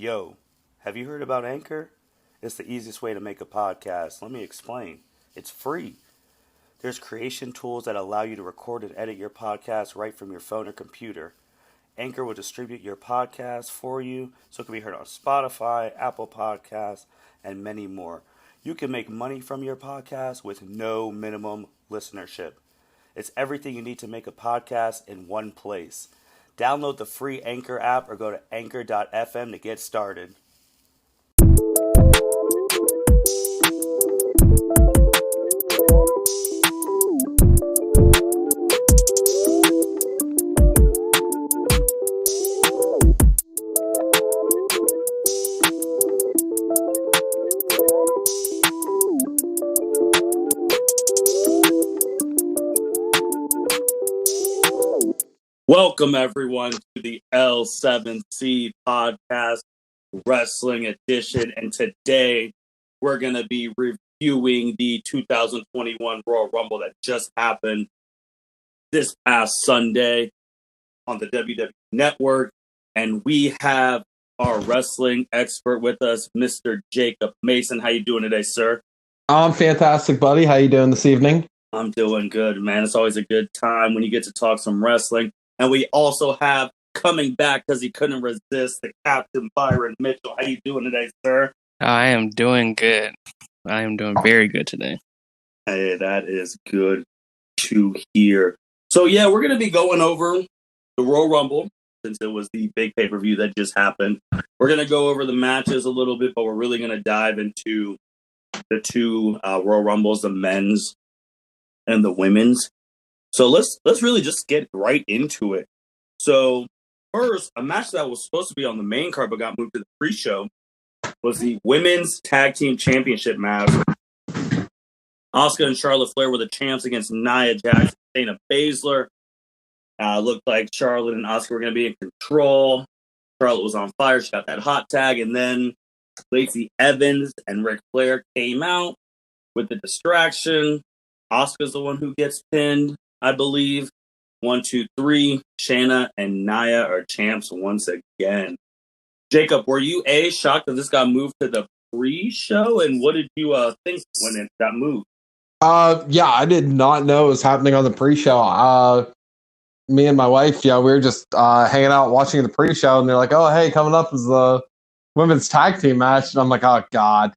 Yo, have you heard about Anchor? It's the easiest way to make a podcast. Let me explain. It's free. There's creation tools that allow you to record and edit your podcast right from your phone or computer. Anchor will distribute your podcast for you so it can be heard on Spotify, Apple Podcasts, and many more. You can make money from your podcast with no minimum listenership. It's everything you need to make a podcast in one place. Download the free Anchor app or go to anchor.fm to get started. Welcome, everyone, to the L7C Podcast Wrestling Edition. And today, we're going to be reviewing the 2021 Royal Rumble that just happened this past Sunday on the WWE Network. And we have our wrestling expert with us, Mr. Jacob Mason. How you doing today, sir? I'm fantastic, buddy. How you doing this evening? I'm doing good, man. It's always a good time when you get to talk some wrestling. And we also have coming back because he couldn't resist the Captain Byron Mitchell. How you doing today, sir? I am doing good. I am doing very good today. Hey, that is good to hear. So, yeah, we're going to be going over the Royal Rumble since it was the big pay-per-view that just happened. We're going to go over the matches a little bit, but we're really going to dive into the two Royal Rumbles, the men's and the women's. So let's really just get right into it. So first, a match that was supposed to be on the main card but got moved to the pre-show was the Women's Tag Team Championship match. Asuka and Charlotte Flair were the champs against Nia Jax and Shayna Baszler. Looked like Charlotte and Asuka were going to be in control. Charlotte was on fire. She got that hot tag. And then Lacey Evans and Ric Flair came out with the distraction. Asuka's the one who gets pinned, I believe. 1, 2, 3. Shayna and Nia are champs once again. Jacob, were you shocked that this got moved to the pre-show? And what did you think when it got moved? Yeah, I did not know it was happening on the pre-show. Me and my wife, we were just hanging out watching the pre-show, and they're like, "Oh, hey, coming up is the women's tag team match," and I'm like, "Oh God."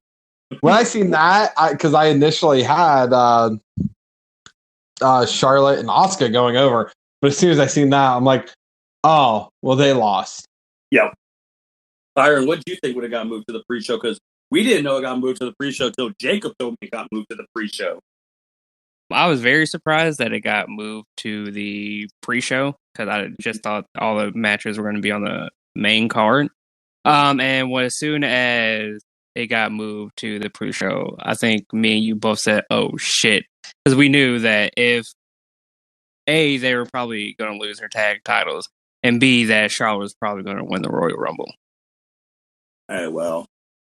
When I seen that, because I initially had Charlotte and Asuka going over, but as soon as I seen that, I'm like, "Oh, well, they lost." Yeah. Byron, what did you think when it got moved to the pre-show? Because we didn't know it got moved to the pre-show until Jacob told me it got moved to the pre-show. I was very surprised that it got moved to the pre-show because I just thought all the matches were going to be on the main card. And as soon as it got moved to the pre-show, I think me and you both said, "Oh shit," because we knew that if A, they were probably going to lose their tag titles, and B, that Charlotte was probably going to win the Royal Rumble. Hey, well,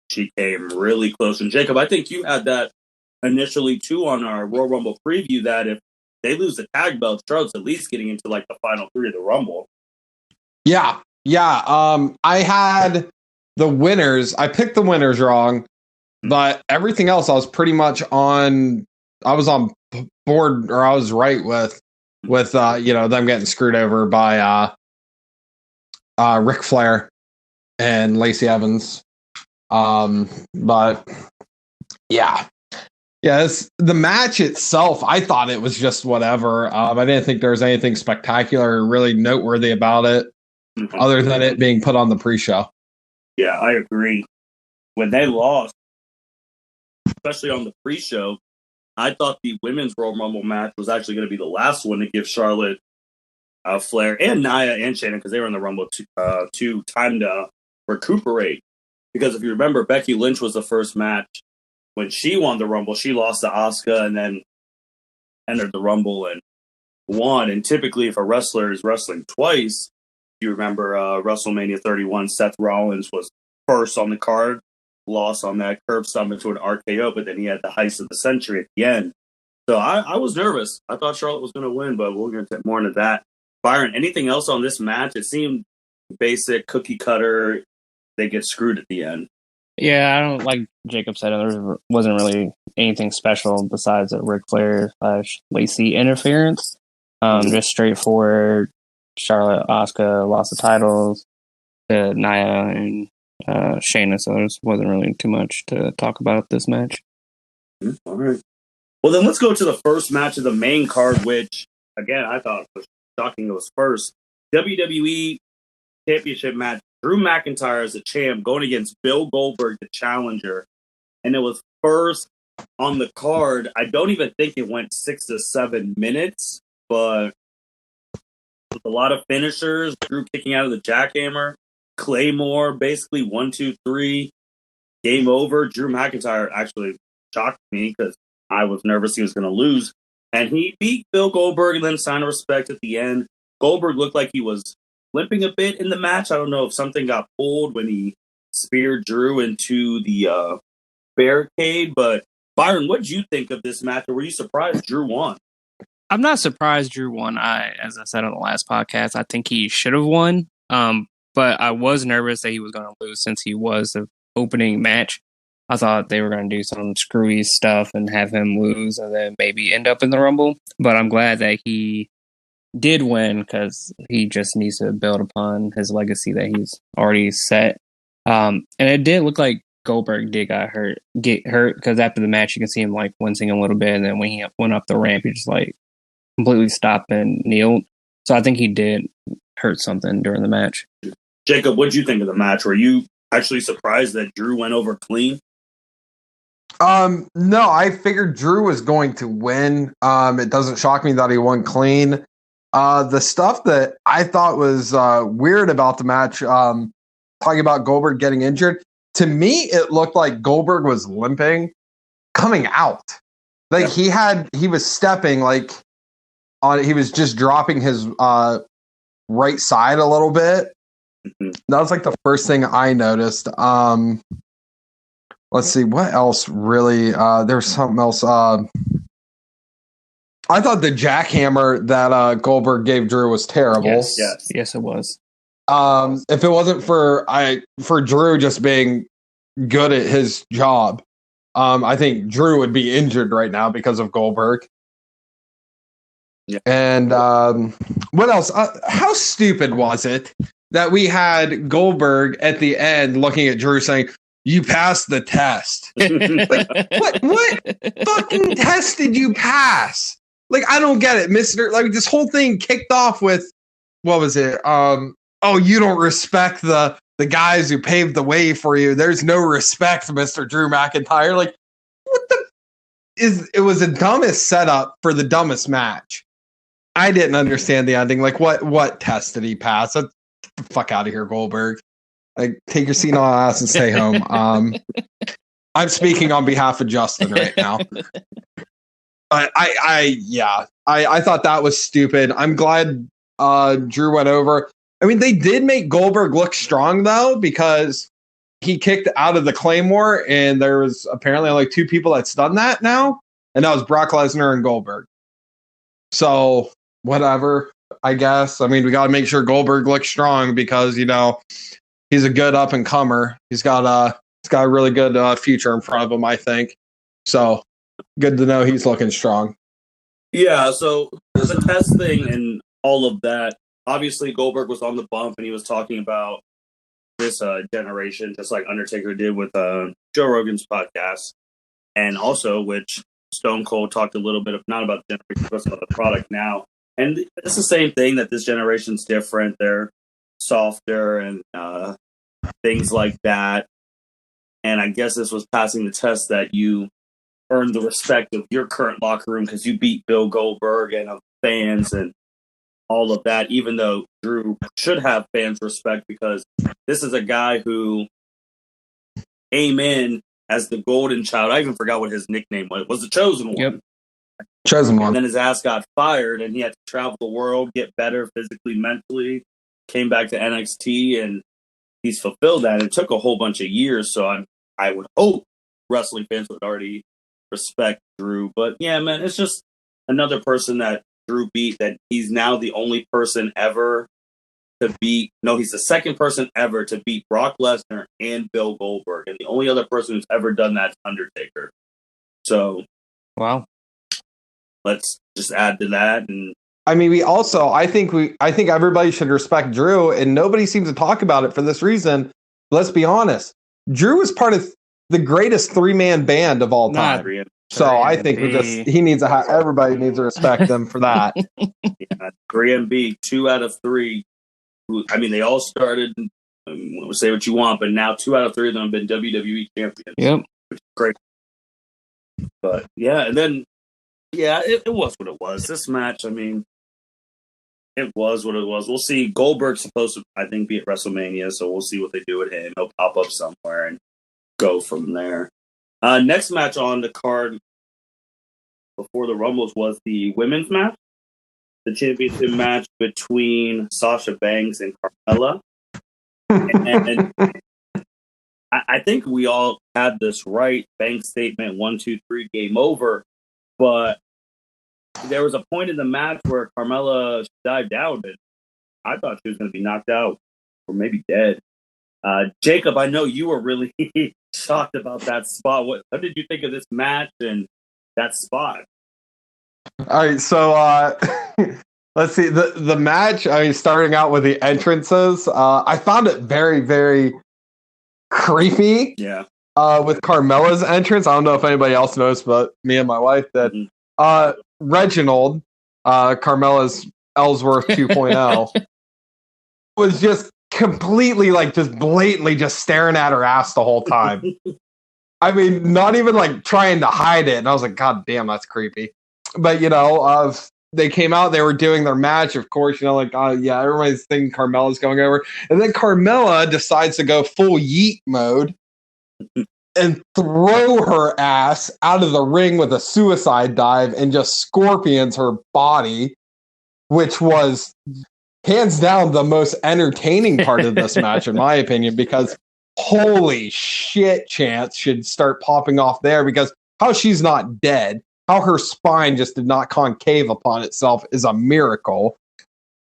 she came really close. And Jacob, I think you had that initially too on our Royal Rumble preview that if they lose the tag belts, Charlotte's at least getting into like the final 3 of the Rumble. Yeah. I had the winners. I picked the winners wrong, but everything else I was pretty much on. I was on board, or I was right with them getting screwed over by Ric Flair and Lacey Evans. But yeah, the match itself, I thought it was just whatever. I didn't think there was anything spectacular or really noteworthy about it, other than it being put on the pre-show. Yeah, I agree. When they lost, especially on the pre-show, I thought the women's Royal Rumble match was actually going to be the last one to give Charlotte, Flair, and Nia and Shayna, because they were in the Rumble, to time to recuperate. Because if you remember, Becky Lynch was the first match. When she won the Rumble, she lost to Asuka and then entered the Rumble and won. And typically, if a wrestler is wrestling twice, you remember WrestleMania 31, Seth Rollins was first on the card, lost on that curb stomp into an RKO, but then he had the heist of the century at the end. So I was nervous. I thought Charlotte was going to win, but we're going to get more into that. Byron, anything else on this match? It seemed basic, cookie cutter. they get screwed at the end. Yeah, I don't like Jacob said. There wasn't really anything special besides a Ric Flair / Lacey interference. Just straightforward. Charlotte, Asuka lost the titles to Nia and Shayna, so there wasn't really too much to talk about this match. All right. Well, then let's go to the first match of the main card, which, again, I thought was shocking. It was first WWE Championship match. Drew McIntyre as the champ going against Bill Goldberg, the challenger. And it was first on the card. I don't even think it went 6 to 7 minutes, but with a lot of finishers, Drew kicking out of the jackhammer, Claymore, basically 1, 2, 3, game over. Drew McIntyre actually shocked me because I was nervous he was going to lose. And he beat Bill Goldberg and then sign of respect at the end. Goldberg looked like he was limping a bit in the match. I don't know if something got pulled when he speared Drew into the barricade. But Byron, what did you think of this match? Or were you surprised Drew won? I'm not surprised Drew won. As I said on the last podcast, I think he should have won. But I was nervous that he was going to lose since he was the opening match. I thought they were going to do some screwy stuff and have him lose and then maybe end up in the Rumble. But I'm glad that he did win because he just needs to build upon his legacy that he's already set. And it did look like Goldberg did get hurt because after the match you can see him like wincing a little bit, and then when he went up the ramp he just like completely stopped and kneeled. So I think he did hurt something during the match. Jacob, what did you think of the match? Were you actually surprised that Drew went over clean? No, I figured Drew was going to win. It doesn't shock me that he won clean. The stuff that I thought was weird about the match, talking about Goldberg getting injured, to me it looked like Goldberg was limping coming out. Like he was stepping like on, he was just dropping his right side a little bit. Mm-hmm. That was like the first thing I noticed. Let's see what else really. There's something else. I thought the jackhammer that Goldberg gave Drew was terrible. Yes, it was. If it wasn't for Drew just being good at his job, I think Drew would be injured right now because of Goldberg. Yeah. And what else? How stupid was it that we had Goldberg at the end looking at Drew saying, "You passed the test." Like, what fucking test did you pass? Like, I don't get it, Mr. Like, this whole thing kicked off with, what was it? Oh, you don't respect the guys who paved the way for you. There's no respect, Mr. Drew McIntyre. Like, what it was the dumbest setup for the dumbest match. I didn't understand the ending. Like, what test did he pass? Get the fuck out of here, Goldberg. Like, take your seat on ass and stay home. I'm speaking on behalf of Justin right now. I thought that was stupid. I'm glad Drew went over. I mean, they did make Goldberg look strong though, because he kicked out of the Claymore, and there was apparently like 2 people that's done that now, and that was Brock Lesnar and Goldberg. So whatever, I guess. I mean, we got to make sure Goldberg looks strong because, you know, he's a good up and comer. He's got a really good future in front of him, I think. So good to know he's looking strong. Yeah, so the test thing and all of that, obviously Goldberg was on the bump and he was talking about this generation, just like Undertaker did with Joe Rogan's podcast. And also, which Stone Cold talked a little bit of, not about the generation, but about the product now. And it's the same thing, that this generation's different. They're softer and things like that. And I guess this was passing the test that you earned the respect of your current locker room because you beat Bill Goldberg and of fans and all of that, even though Drew should have fans' respect because this is a guy who came in as the golden child. I even forgot what his nickname was the chosen one. Yep. Chosen one. And then his ass got fired and he had to travel the world, get better physically, mentally, came back to NXT, and he's fulfilled that. It took a whole bunch of years, so I would hope wrestling fans would already respect Drew. But yeah, man, it's just another person that Drew beat, that he's now the only person ever to beat. No, he's the second person ever to beat Brock Lesnar and Bill Goldberg, and the only other person who's ever done that is Undertaker. So, wow. Let's just add to that. And I mean, I think everybody should respect Drew, and nobody seems to talk about it for this reason. Let's be honest. Drew is part of the greatest 3-man band of all time. So I think everybody needs to respect them for that. Yeah, 3MB, 2 out of 3. I mean, they all started, say what you want, but now 2 out of 3 of them have been WWE champions. Yep. Which is great. But, yeah, and then, yeah, it was what it was. This match, I mean, it was what it was. We'll see. Goldberg's supposed to, I think, be at WrestleMania, so we'll see what they do with him. He'll pop up somewhere and go from there. Next match on the card before the Rumbles was the women's match, the championship match between Sasha Banks and Carmella. And I think we all had this right. Banks statement, 1, 2, 3, game over. But there was a point in the match where Carmella dived down, and I thought she was going to be knocked out or maybe dead. Jacob, I know you were really shocked about that spot. What did you think of this match and that spot? All right, so let's see the match. I mean, starting out with the entrances, I found it very, very creepy. Yeah. With Carmella's entrance, I don't know if anybody else knows, but me and my wife did. Mm-hmm. Reginald, Carmella's Ellsworth 2.0, was just completely just blatantly just staring at her ass the whole time. I mean, not even trying to hide it. And I was like, God damn, that's creepy. But they came out, they were doing their match, of course, yeah, everybody's thinking Carmella's going over. And then Carmella decides to go full yeet mode and throw her ass out of the ring with a suicide dive and just scorpions her body, which was hands down the most entertaining part of this match, in my opinion, because holy shit, Chance should start popping off there, because how she's not dead, how her spine just did not concave upon itself is a miracle.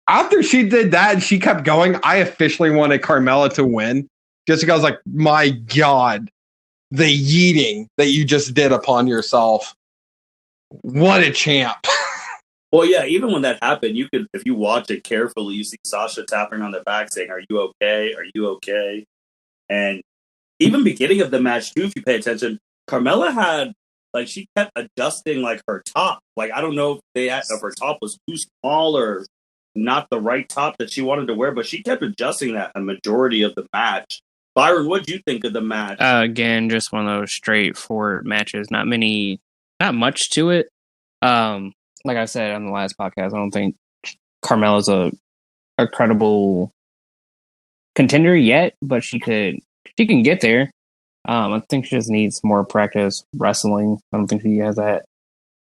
After she did that and she kept going, I officially wanted Carmella to win, just because my God, the yeeting that you just did upon yourself. What a champ. Well, yeah, even when that happened, you could, if you watch it carefully, you see Sasha tapping on the back saying, "Are you okay? Are you okay?" And even beginning of the match, too, if you pay attention, Carmella had, she kept adjusting, her top. I don't know if her top was too small or not the right top that she wanted to wear, but she kept adjusting that a majority of the match. Byron, what did you think of the match? Again, just one of those straightforward matches. Not much to it. Like I said on the last podcast, I don't think Carmella's a credible contender yet, but she can get there. I think she just needs more practice wrestling. I don't think she has that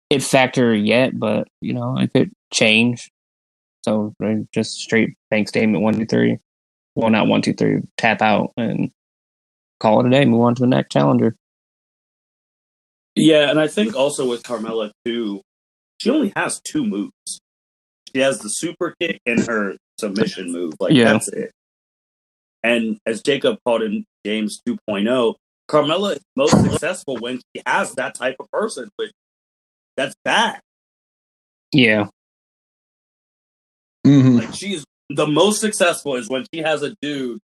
it factor yet, but it could change. So just straight bank statement 1, 2, 3. Well, not 1, 2, 3. Tap out and call it a day. Move on to the next challenger. Yeah, and I think also with Carmella too, she only has 2 moves. She has the super kick and her submission move. That's it. And as Jacob called in James 2.0, Carmella is most successful when she has that type of person, but that's bad. Yeah. Mm-hmm. She's the most successful is when she has a dude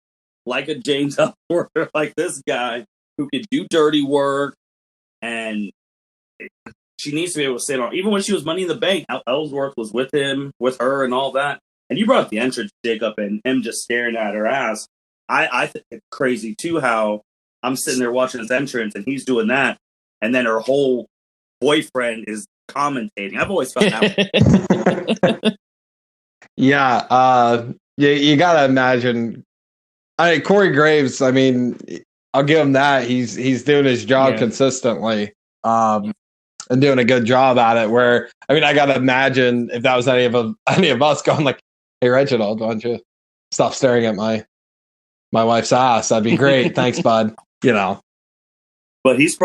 like a James Ellsworth, like this guy, who can do dirty work, and she needs to be able to sit on. Even when she was Money in the Bank, Ellsworth was with her, and all that. And you brought up the entrance, Jacob, and him just staring at her ass. I think it's crazy too how I'm sitting there watching his entrance and he's doing that, and then her whole boyfriend is commentating. I've always felt that. Yeah, you gotta imagine. Corey Graves, I'll give him that. He's doing his job consistently, and doing a good job at it. Where I gotta imagine if that was any of us going "Hey Reginald, why don't you stop staring at my wife's ass? That'd be great. Thanks, bud." But he's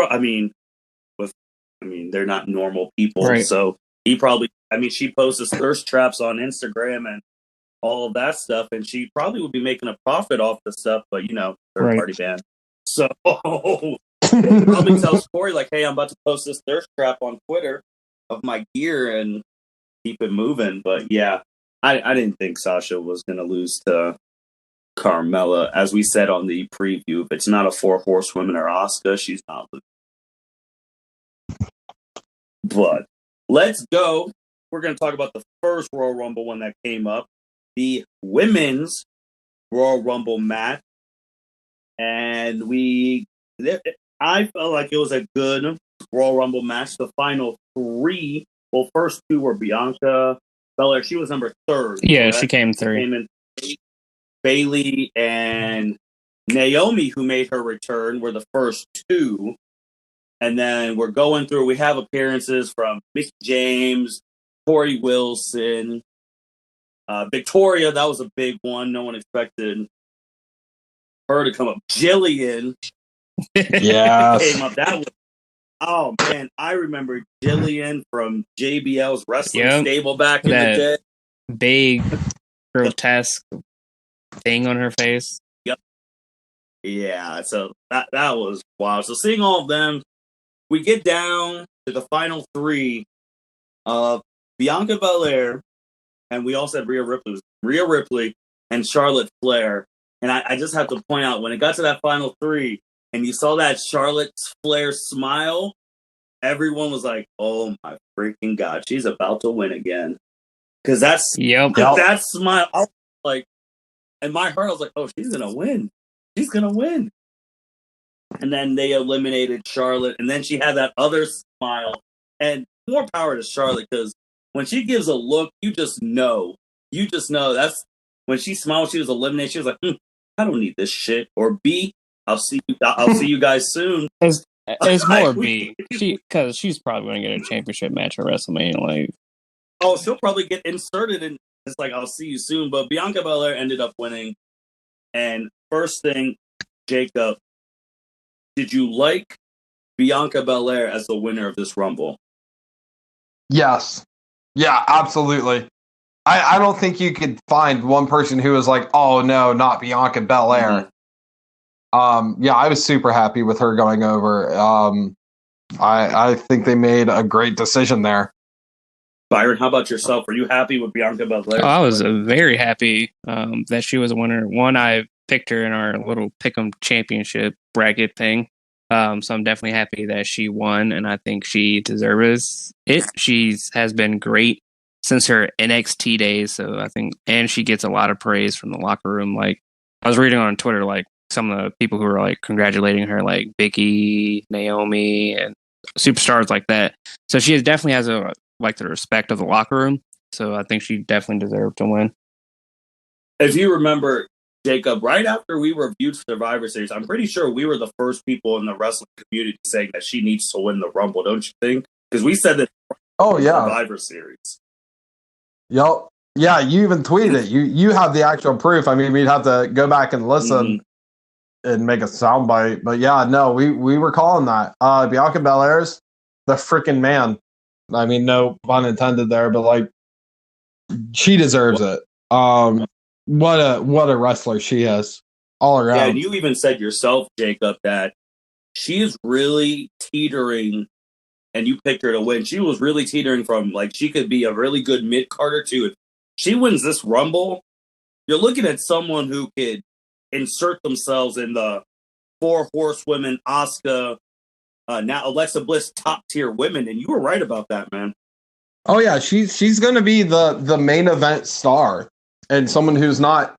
they're not normal people, right. So he probably. She posts his thirst traps on Instagram, and all of that stuff, and she probably would be making a profit off the stuff, but third party band. So probably tells Corey like, "Hey, I'm about to post this thirst trap on Twitter of my gear and keep it moving." But yeah, I didn't think Sasha was going to lose to Carmella. As we said on the preview, if it's not a 4 horsewomen or Asuka, she's not losing. But let's go. We're going to talk about the first Royal Rumble one that came up, the women's Royal Rumble match. And I felt like it was a good Royal Rumble match. The final 3, well, first 2 were Bianca Belair. She was number 3rd. Yeah, correct? she came 3. Came in Bayley and Naomi, who made her return, were the first 2. And then we're going through, we have appearances from Mickie James, Tori Wilson, Victoria. That was a big one. No one expected her to come up. Jillian came up. That was, oh man, I remember Jillian from JBL's wrestling stable back in the day. Big, grotesque thing on her face. Yep. Yeah, so that was wild. So seeing all of them, we get down to the final 3 of Bianca Belair, and we all said Rhea Ripley and Charlotte Flair. And I just have to point out, when it got to that final 3, and you saw that Charlotte Flair smile, everyone was like, "Oh my freaking God, she's about to win again." Because that smile, I was like, in my heart, I was like, "Oh, she's gonna win. She's gonna win." And then they eliminated Charlotte, and then she had that other smile. And more power to Charlotte, because when she gives a look, you just know. That's when she smiled. She was eliminated. She was like, "I don't need this shit." Or B, I'll see you guys soon. It's more B, because she's probably going to get a championship match at WrestleMania. Like, oh, she'll probably get inserted, and it's like, "I'll see you soon." But Bianca Belair ended up winning. And first thing, Jacob, did you like Bianca Belair as the winner of this Rumble? Yes. Yeah, absolutely. I don't think you could find one person who was like, "Oh no, not Bianca Belair." Mm-hmm. Yeah, I was super happy with her going over. I think they made a great decision there. Byron, how about yourself? Were you happy with Bianca Belair? I was very happy that she was a winner. One, I picked her in our little Pick'em Championship bracket thing. So I'm definitely happy that she won, and I think she deserves it. She has been great since her NXT days, so I think, and she gets a lot of praise from the locker room. Like, I was reading on Twitter, like, some of the people who were like congratulating her, like Becky, Naomi, and superstars like that. So she definitely has the respect of the locker room. So I think she definitely deserved to win. If you remember, Jacob, right after we reviewed Survivor Series, I'm pretty sure we were the first people in the wrestling community saying that she needs to win the Rumble, don't you think? Because we said that. Oh yeah, Survivor Series. Yep. Yeah, you even tweeted it. You have the actual proof. I mean, we'd have to go back and listen and make a soundbite. But yeah, no, we were calling that. Bianca Belair's the freaking man. I mean, no pun intended there, but like, she deserves it. What a wrestler she is all around. Yeah, and you even said yourself, Jacob, that she is really teetering, and you picked her to win. She was really teetering from, like, she could be a really good mid-carder too. If she wins this Rumble, you're looking at someone who could insert themselves in the 4 horsewomen, Asuka, now Alexa Bliss, top tier women, and you were right about that, man. Oh yeah, she's going to be the main event star, and someone who's not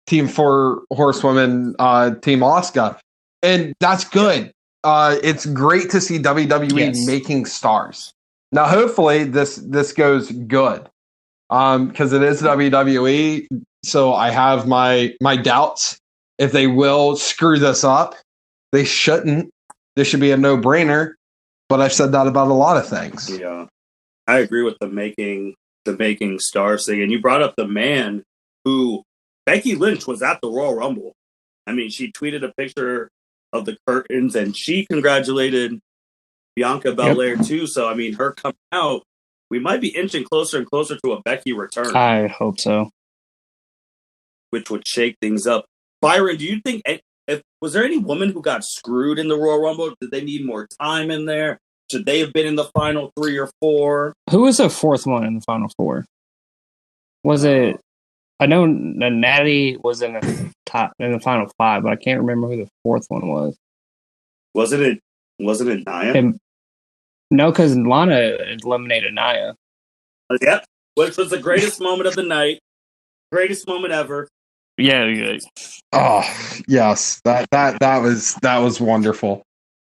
Team 4 horsewomen, Team Asuka, and that's good. It's great to see WWE making stars. Now, hopefully, this goes good, because it is WWE. So I have my doubts if they will screw this up. They shouldn't. This should be a no-brainer. But I've said that about a lot of things. Yeah, I agree with the making stars thing. And you brought up the man who, Becky Lynch, was at the Royal Rumble. I mean, she tweeted a picture of the curtains, and she congratulated Bianca Belair too. So, I mean, her coming out, we might be inching closer and closer to a Becky return. I hope so. which would shake things up. Byron, do you think was there any woman who got screwed in the Royal Rumble? Did they need more time in there? Should they have been in the final 3 or 4? Who was the fourth one in the final 4? Was it? I know Natty was in the final 5, but I can't remember who the fourth one was. Wasn't it Nia? No, because Lana eliminated Nia. Yep, which was the greatest moment of the night, greatest moment ever. Yeah. Oh yes, that was wonderful.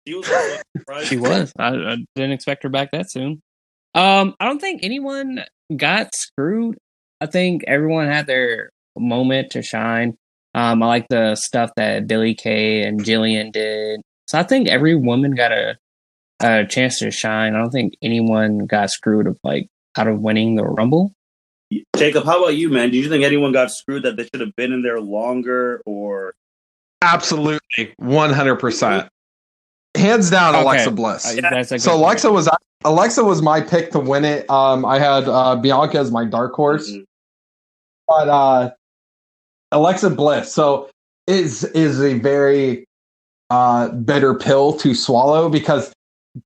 She was. She was. I didn't expect her back that soon. I don't think anyone got screwed. I think everyone had their moment to shine. I like the stuff that Billie Kay and Jillian did. So I think every woman got a chance to shine. I don't think anyone got screwed out of winning the Rumble. Jacob, how about you, man? Do you think anyone got screwed that they should have been in there longer, or? Absolutely, 100%. Hands down, okay. Alexa Bliss. So Alexa was my pick to win it. I had Bianca as my dark horse, but Alexa Bliss. So is a very bitter pill to swallow because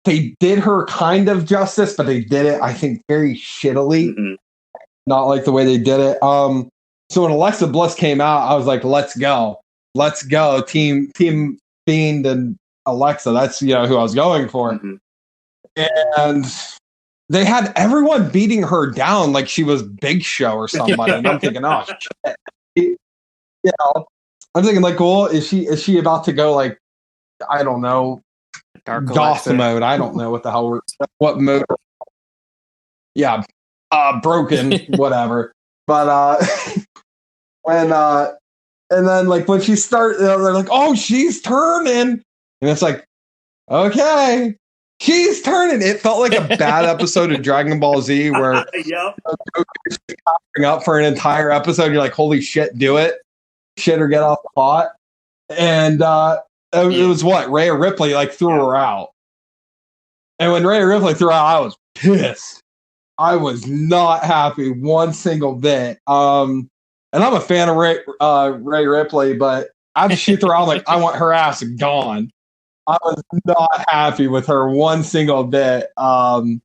they did her kind of justice, but they did it, I think, very shittily. Mm-hmm. Not like the way they did it. So when Alexa Bliss came out, I was like, let's go, team Fiend and Alexa. That's who I was going for. Mm-hmm. And they had everyone beating her down like she was Big Show or somebody. And I'm thinking, oh shit. I'm thinking like, well, is she about to go like, I don't know, goth mode? I don't know what the hell what mode. Yeah. Broken, whatever. But when and then like when she started, they're like, "Oh, she's turning," and it's like, "Okay, she's turning." It felt like a bad episode of Dragon Ball Z where Goku's covering up for an entire episode. You're like, "Holy shit, do it, shit or get off the pot." And it was what Rhea Ripley threw her out, and when Rhea Ripley threw her out, I was pissed. I was not happy one single bit. And I'm a fan of Rhea Ripley, but after she threw out, I want her ass gone. I was not happy with her one single bit. I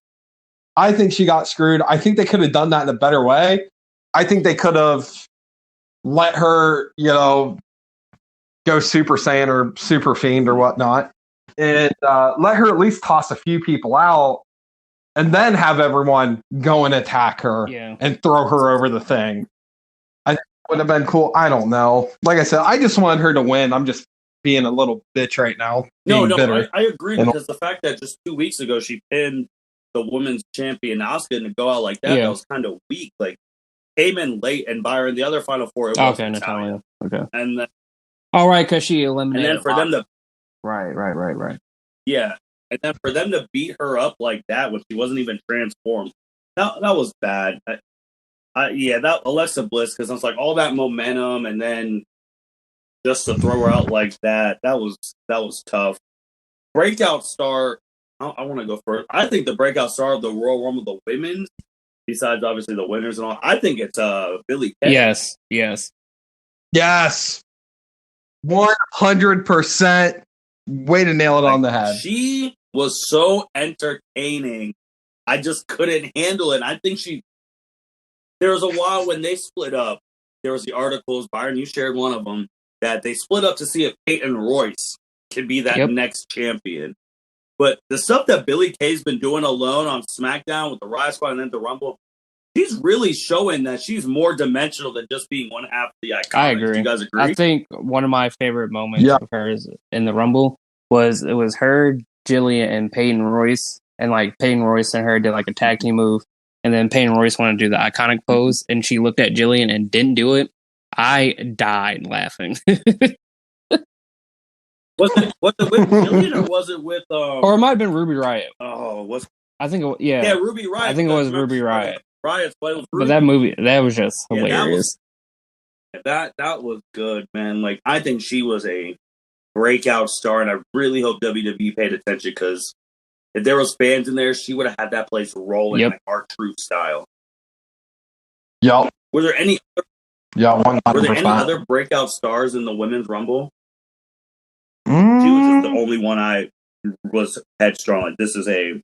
think she got screwed. I think they could have done that in a better way. I think they could have let her, go Super Saiyan or Super Fiend or whatnot, and let her at least toss a few people out. And then have everyone go and attack her and throw her over the thing. I think it would have been cool. I don't know. Like I said, I just wanted her to win. I'm just being a little bitch right now. No, I agree because the fact that just 2 weeks ago she pinned the women's champion Asuka and to go out like that, that was kind of weak. Like came in late and Byron, the other final 4. It was Natalia. Okay. And then, because she eliminated. And then for them to right. Yeah. And then for them to beat her up like that when she wasn't even transformed, that was bad. That Alexa Bliss, because it's like all that momentum, and then just to throw her out like that was tough. Breakout star, I want to go first. I think the breakout star of the Royal Rumble, the women's, besides obviously the winners and all, I think it's Billie Kay. Yes. 100%. Way to nail it on the head. She was so entertaining. I just couldn't handle it. I think there was a while when they split up. There was the articles, Byron, you shared one of them, that they split up to see if Peyton Royce could be that next champion. But the stuff that Billie Kay's been doing alone on SmackDown with the Riot Squad and then the Rumble, she's really showing that she's more dimensional than just being one half of the Iconics. I agree. Do you guys agree? I think one of my favorite moments of hers in the Rumble was her, Jillian, and Peyton Royce. And Peyton Royce and her did a tag team move. And then Peyton Royce wanted to do the iconic pose. And she looked at Jillian and didn't do it. I died laughing. Was it with Jillian or was it with... or it might have been Ruby Riott. I think it, Yeah, Ruby Riott. I think it was Ruby Riott. Riot's playing with Ruby. But that movie, that was just hilarious. That was good, man. I think she was a breakout star, and I really hope WWE paid attention because if there was fans in there, she would have had that place rolling like R-Truth style. Yep. Were there any Yeah, Were there any 100%. other breakout stars in the Women's Rumble? She was Mm, just the only one I was headstrong. Like, this is a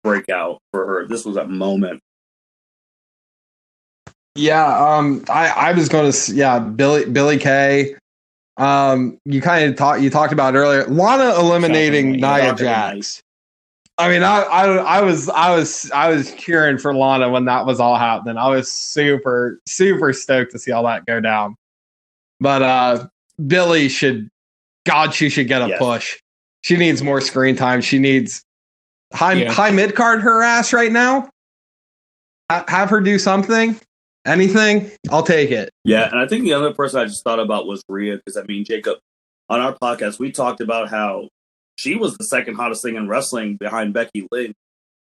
breakout for her. This was a moment. yeah, I was going to Billy Kay. You talked about it earlier. Lana eliminating Shockingly, yeah. Nia Shock of the night. Jax. I mean, I was cheering for Lana when that was all happening. I was super stoked to see all that go down. But Billy she should get a Yes. push. She needs more screen time. She needs Yeah. high mid card her ass right now. Have her do something, anything. I'll take it. Yeah, and I think the other person I just thought about was Rhea, because I mean, Jacob, on our podcast, we talked about how she was the second hottest thing in wrestling behind Becky Lynch.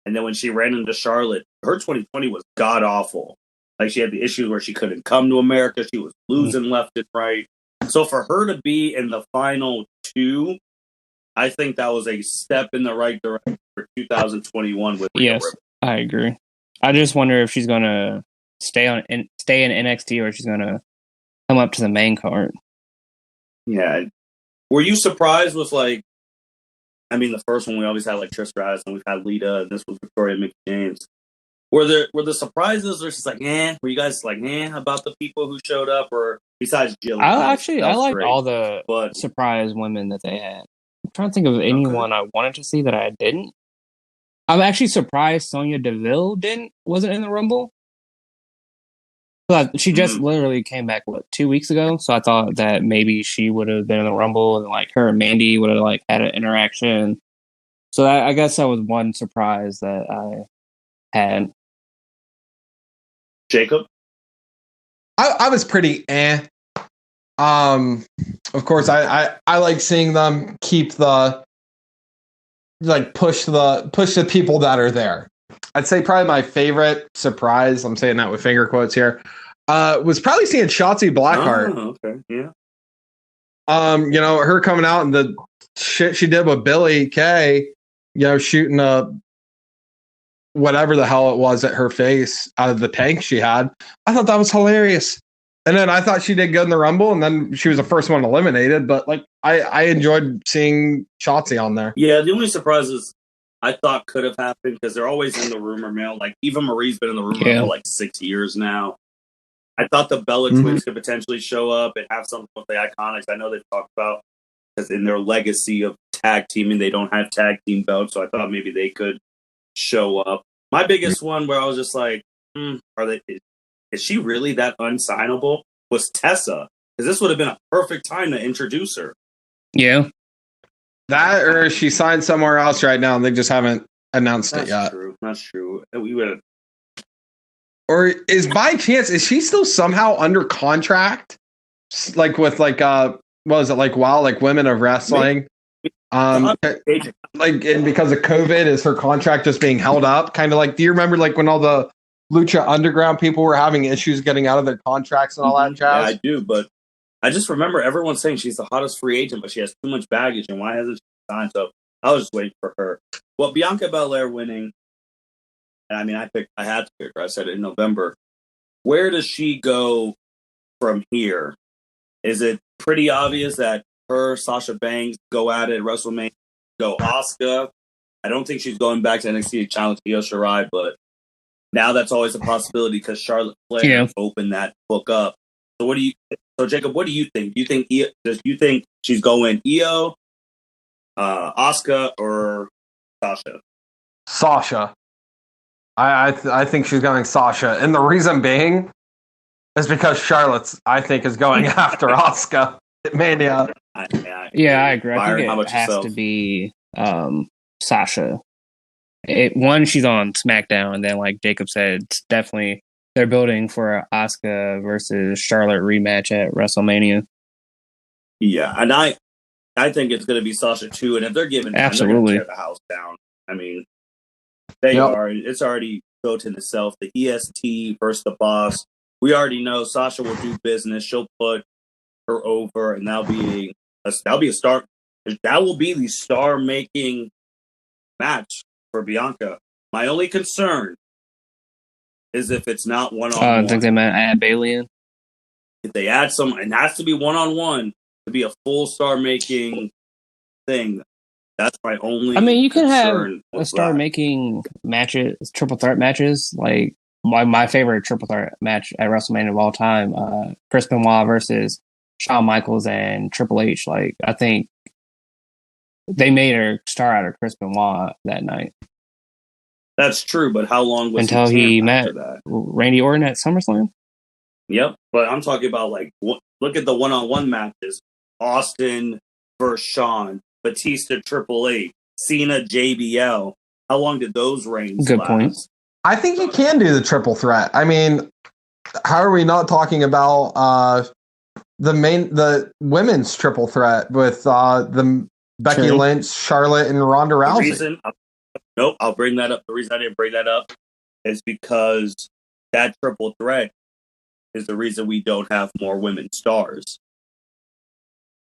And then when she ran into Charlotte, her 2020 was god awful. Like, she had the issues where she couldn't come to America. She was losing left and right. So for her to be in the final two, I think that was a step in the right direction for 2021 with Rhea Yes, Ripley. I agree. I just wonder if she's gonna stay in NXT or she's gonna come up to the main card. Yeah. Were you surprised with, like, I mean, the first one we always had like Trish Stratus and we've had Lita, and this was Victoria Mickey James. Were the surprises, or just like, were you guys like, about the people who showed up, or besides Jill? I liked great. all the But surprise women that they had. I'm trying to think of anyone I wanted to see that I didn't. I'm actually surprised Sonya Deville wasn't in the Rumble. But she just literally came back 2 weeks ago, so I thought that maybe she would have been in the Rumble and like her and Mandy would have like had an interaction. So I guess that was one surprise that I had. Jacob? I was pretty of course I like seeing them keep the push the people that are there. I'd say probably my favorite surprise, I'm saying that with finger quotes here, was probably seeing Shotzi Blackheart. Oh, okay. Yeah. Her coming out and the shit she did with Billy Kay, shooting a whatever the hell it was at her face out of the tank she had. I thought that was hilarious. And then I thought she did good in the Rumble, and then she was the first one eliminated. But like, I enjoyed seeing Shotzi on there. Yeah, the only surprises I thought could have happened, because they're always in the rumor mill. Like, Eva Marie's been in the rumor mill for like 6 years now. I thought the Bella twins could potentially show up and have something with the Iconics. I know they've talked about, because in their legacy of tag teaming, they don't have tag team belts. So I thought maybe they could show up. My biggest one where I was just like, is she really that unsignable? Was Tessa. Because this would have been a perfect time to introduce her. Yeah. That, or she signed somewhere else right now and they just haven't announced it yet. That's true. We would have. Or is she still somehow under contract? Like with what was it, like WoW, like Women of Wrestling? And because of COVID, is her contract just being held up? Kind of like, do you remember like when all the Lucha Underground people were having issues getting out of their contracts and all that jazz? Yeah, I do, but I just remember everyone saying she's the hottest free agent, but she has too much baggage, and why hasn't she signed? So I was just waiting for her. Well, Bianca Belair winning, and I mean, I had to pick her. I said it in November. Where does she go from here? Is it pretty obvious that her, Sasha Banks, go at it at WrestleMania, go Asuka? I don't think she's going back to NXT to challenge Io Shirai, but now that's always a possibility because Charlotte Flair opened that book up. So Jacob, what do you think? Do you think she's going Io, Asuka, or Sasha? Sasha. I think she's going Sasha, and the reason being is because Charlotte's, I think, is going after Asuka at Mania. I agree. Byron, I think it has to be Sasha. One, she's on SmackDown, and then, like Jacob said, it's definitely they're building for a Asuka versus Charlotte rematch at WrestleMania. Yeah, and I think it's going to be Sasha too. And if they're giving time, they're going to tear the house down. I mean, they are. It's already built in itself. The EST versus the Boss. We already know Sasha will do business. She'll put her over, and that'll be a star. That will be the star-making match for Bianca. My only concern is if it's not I one-on-one. think they might add Bailey in. If they add some, it has to be one-on-one to be a full star-making thing. That's my only. I mean, you can have a star-making matches, triple threat matches. Like my favorite triple threat match at WrestleMania of all time, Chris Benoit versus Shawn Michaels and Triple H. Like, I think they made a star out of Chris Benoit that night. That's true, but how long was until he met after that? Randy Orton at SummerSlam? Yep, but I'm talking about, like, look at the one-on-one matches. Austin versus Shawn, Batista, Triple H, Cena, JBL. How long did those reigns Good last? point. I think you can do the triple threat. I mean, how are we not talking about the women's triple threat with the Becky Lynch, Charlotte, and Ronda Rousey? I'll bring that up. The reason I didn't bring that up is because that triple threat is the reason we don't have more women stars.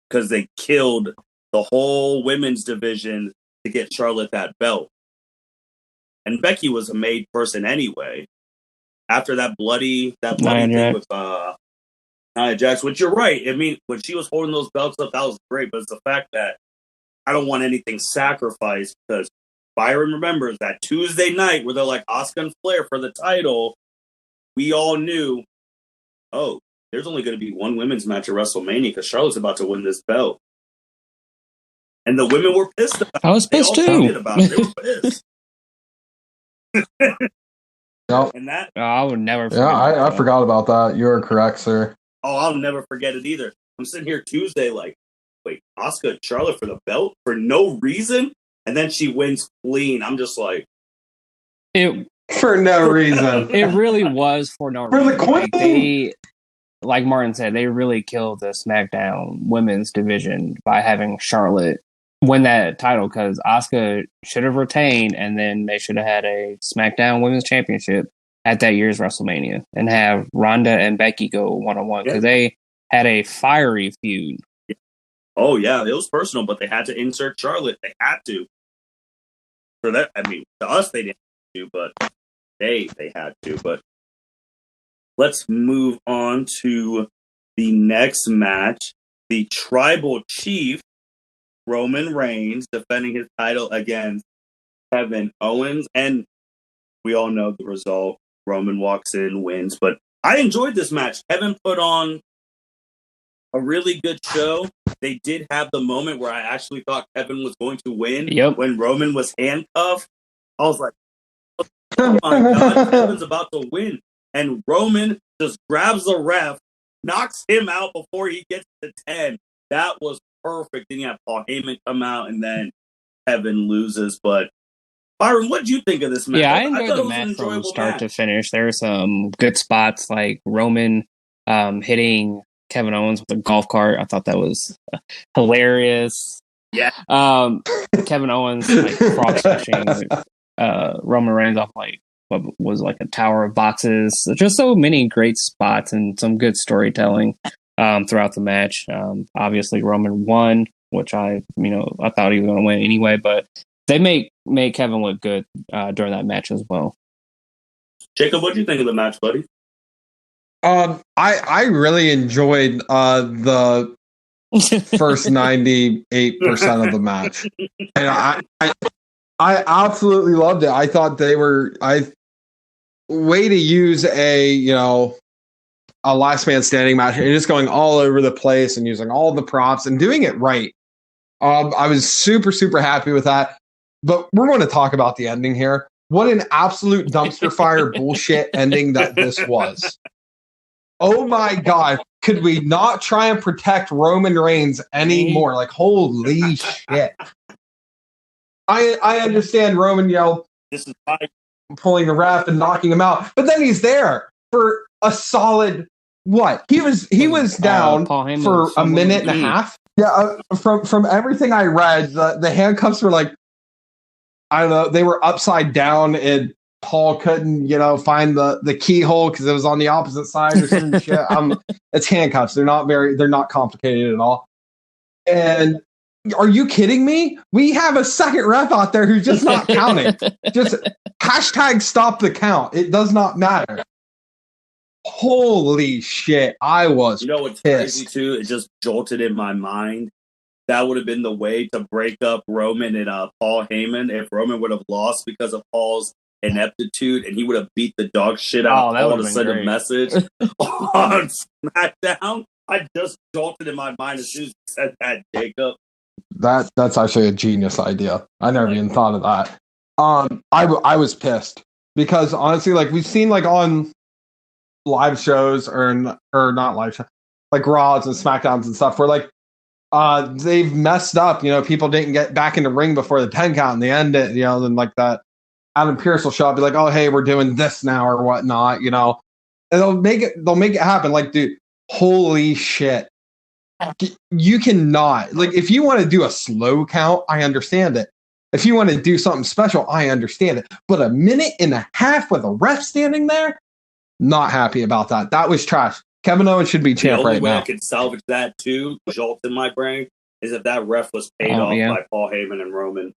Because they killed the whole women's division to get Charlotte that belt. And Becky was a made person anyway. After that bloody thing with Nia Jax, which you're right. I mean, when she was holding those belts up, that was great. But it's the fact that I don't want anything sacrificed, because Byron remembers that Tuesday night where they're like Asuka and Flair for the title. We all knew, oh, there's only going to be one women's match at WrestleMania because Charlotte's about to win this belt. And the women were pissed about it. I was pissed too. They were pissed. No. And that, I would never forget. Yeah, I forgot about that. You're correct, sir. Oh, I'll never forget it either. I'm sitting here Tuesday like, wait, Asuka and Charlotte for the belt for no reason? And then she wins clean. I'm just like... For no reason. It really was for no reason. For the queen! Like Martin said, they really killed the SmackDown women's division by having Charlotte win that title, because Asuka should have retained, and then they should have had a SmackDown Women's Championship at that year's WrestleMania and have Ronda and Becky go one-on-one, because they had a fiery feud. Oh, yeah, it was personal, but they had to insert Charlotte. They had to. For that, I mean, to us, they didn't have to, but they had to. But let's move on to the next match. The Tribal Chief, Roman Reigns, defending his title against Kevin Owens. And we all know the result. Roman walks in, wins. But I enjoyed this match. Kevin put on a really good show. They did have the moment where I actually thought Kevin was going to win. When Roman was handcuffed. I was like, oh my God, Kevin's about to win. And Roman just grabs the ref, knocks him out before he gets to 10. That was perfect. Then you have Paul Heyman come out, and then Kevin loses. But Byron, what did you think of this match? Yeah, I enjoyed the match from start to finish. There were some good spots, like Roman hitting Kevin Owens with a golf cart. I thought that was hilarious. Yeah. Kevin Owens like frog smashing Roman Reigns off like what was like a tower of boxes. Just so many great spots and some good storytelling throughout the match. Obviously Roman won, which I thought he was going to win anyway, but they made Kevin look good during that match as well. Jacob, what do you think of the match, buddy? I really enjoyed the first 98% of the match, and I absolutely loved it. I thought they were way to use a last man standing match and just going all over the place and using all the props and doing it right. I was super, super happy with that. But we're going to talk about the ending here. What an absolute dumpster fire bullshit ending that this was. Oh my God. Could we not try and protect Roman Reigns anymore? Like, holy shit. I understand Roman yelled, "This is pulling the ref and knocking him out." But then he's there for a solid, what? He was down for a minute and a half. Yeah, from everything I read, the handcuffs were like, I don't know, they were upside down and Paul couldn't, find the keyhole because it was on the opposite side or some shit. It's handcuffs. They're not complicated at all. And are you kidding me? We have a second ref out there who's just not counting. Just hashtag stop the count. It does not matter. Holy shit. I was what's pissed. crazy too? It just jolted in my mind. That would have been the way to break up Roman and Paul Heyman if Roman would have lost because of Paul's ineptitude and he would have beat the dog shit out of Paul to send a message on SmackDown. I just jolted in my mind as soon as you said that, Jacob. That's actually a genius idea. I never even thought of that. I was pissed because honestly, like we've seen like on live shows or not live shows, like Raws and SmackDowns and stuff, where like they've messed up. People didn't get back in the ring before the 10 count and they end it. Then like that Adam Pearce will show up, be like, "Oh, hey, we're doing this now" or whatnot. And they'll make it happen. Like, dude, holy shit. You cannot, like, if you want to do a slow count, I understand it. If you want to do something special, I understand it. But a minute and a half with a ref standing there, not happy about that. That was trash. Kevin Owens should be champ right now. The only way I could salvage that too, jolt in my brain, is if that ref was paid off by Paul Heyman and Roman.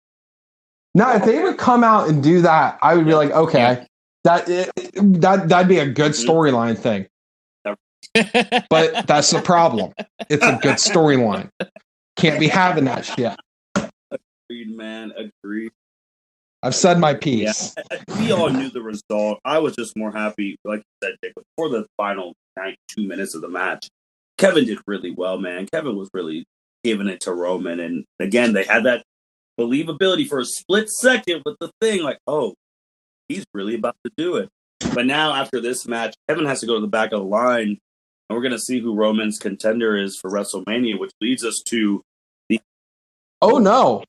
Now, if they would come out and do that, I would be like, okay, that'd be a good storyline thing. But that's the problem. It's a good storyline. Can't be having that shit. Agreed, man. Agreed. I've said my piece. Yeah. We all knew the result. I was just more happy, like you said, Jacob, for the final 2 minutes of the match. Kevin did really well, man. Kevin was really giving it to Roman. And again, they had that believability for a split second with the thing, like, oh, he's really about to do it. But now, after this match, Kevin has to go to the back of the line. And we're going to see who Roman's contender is for WrestleMania, which leads us to the... Oh, no.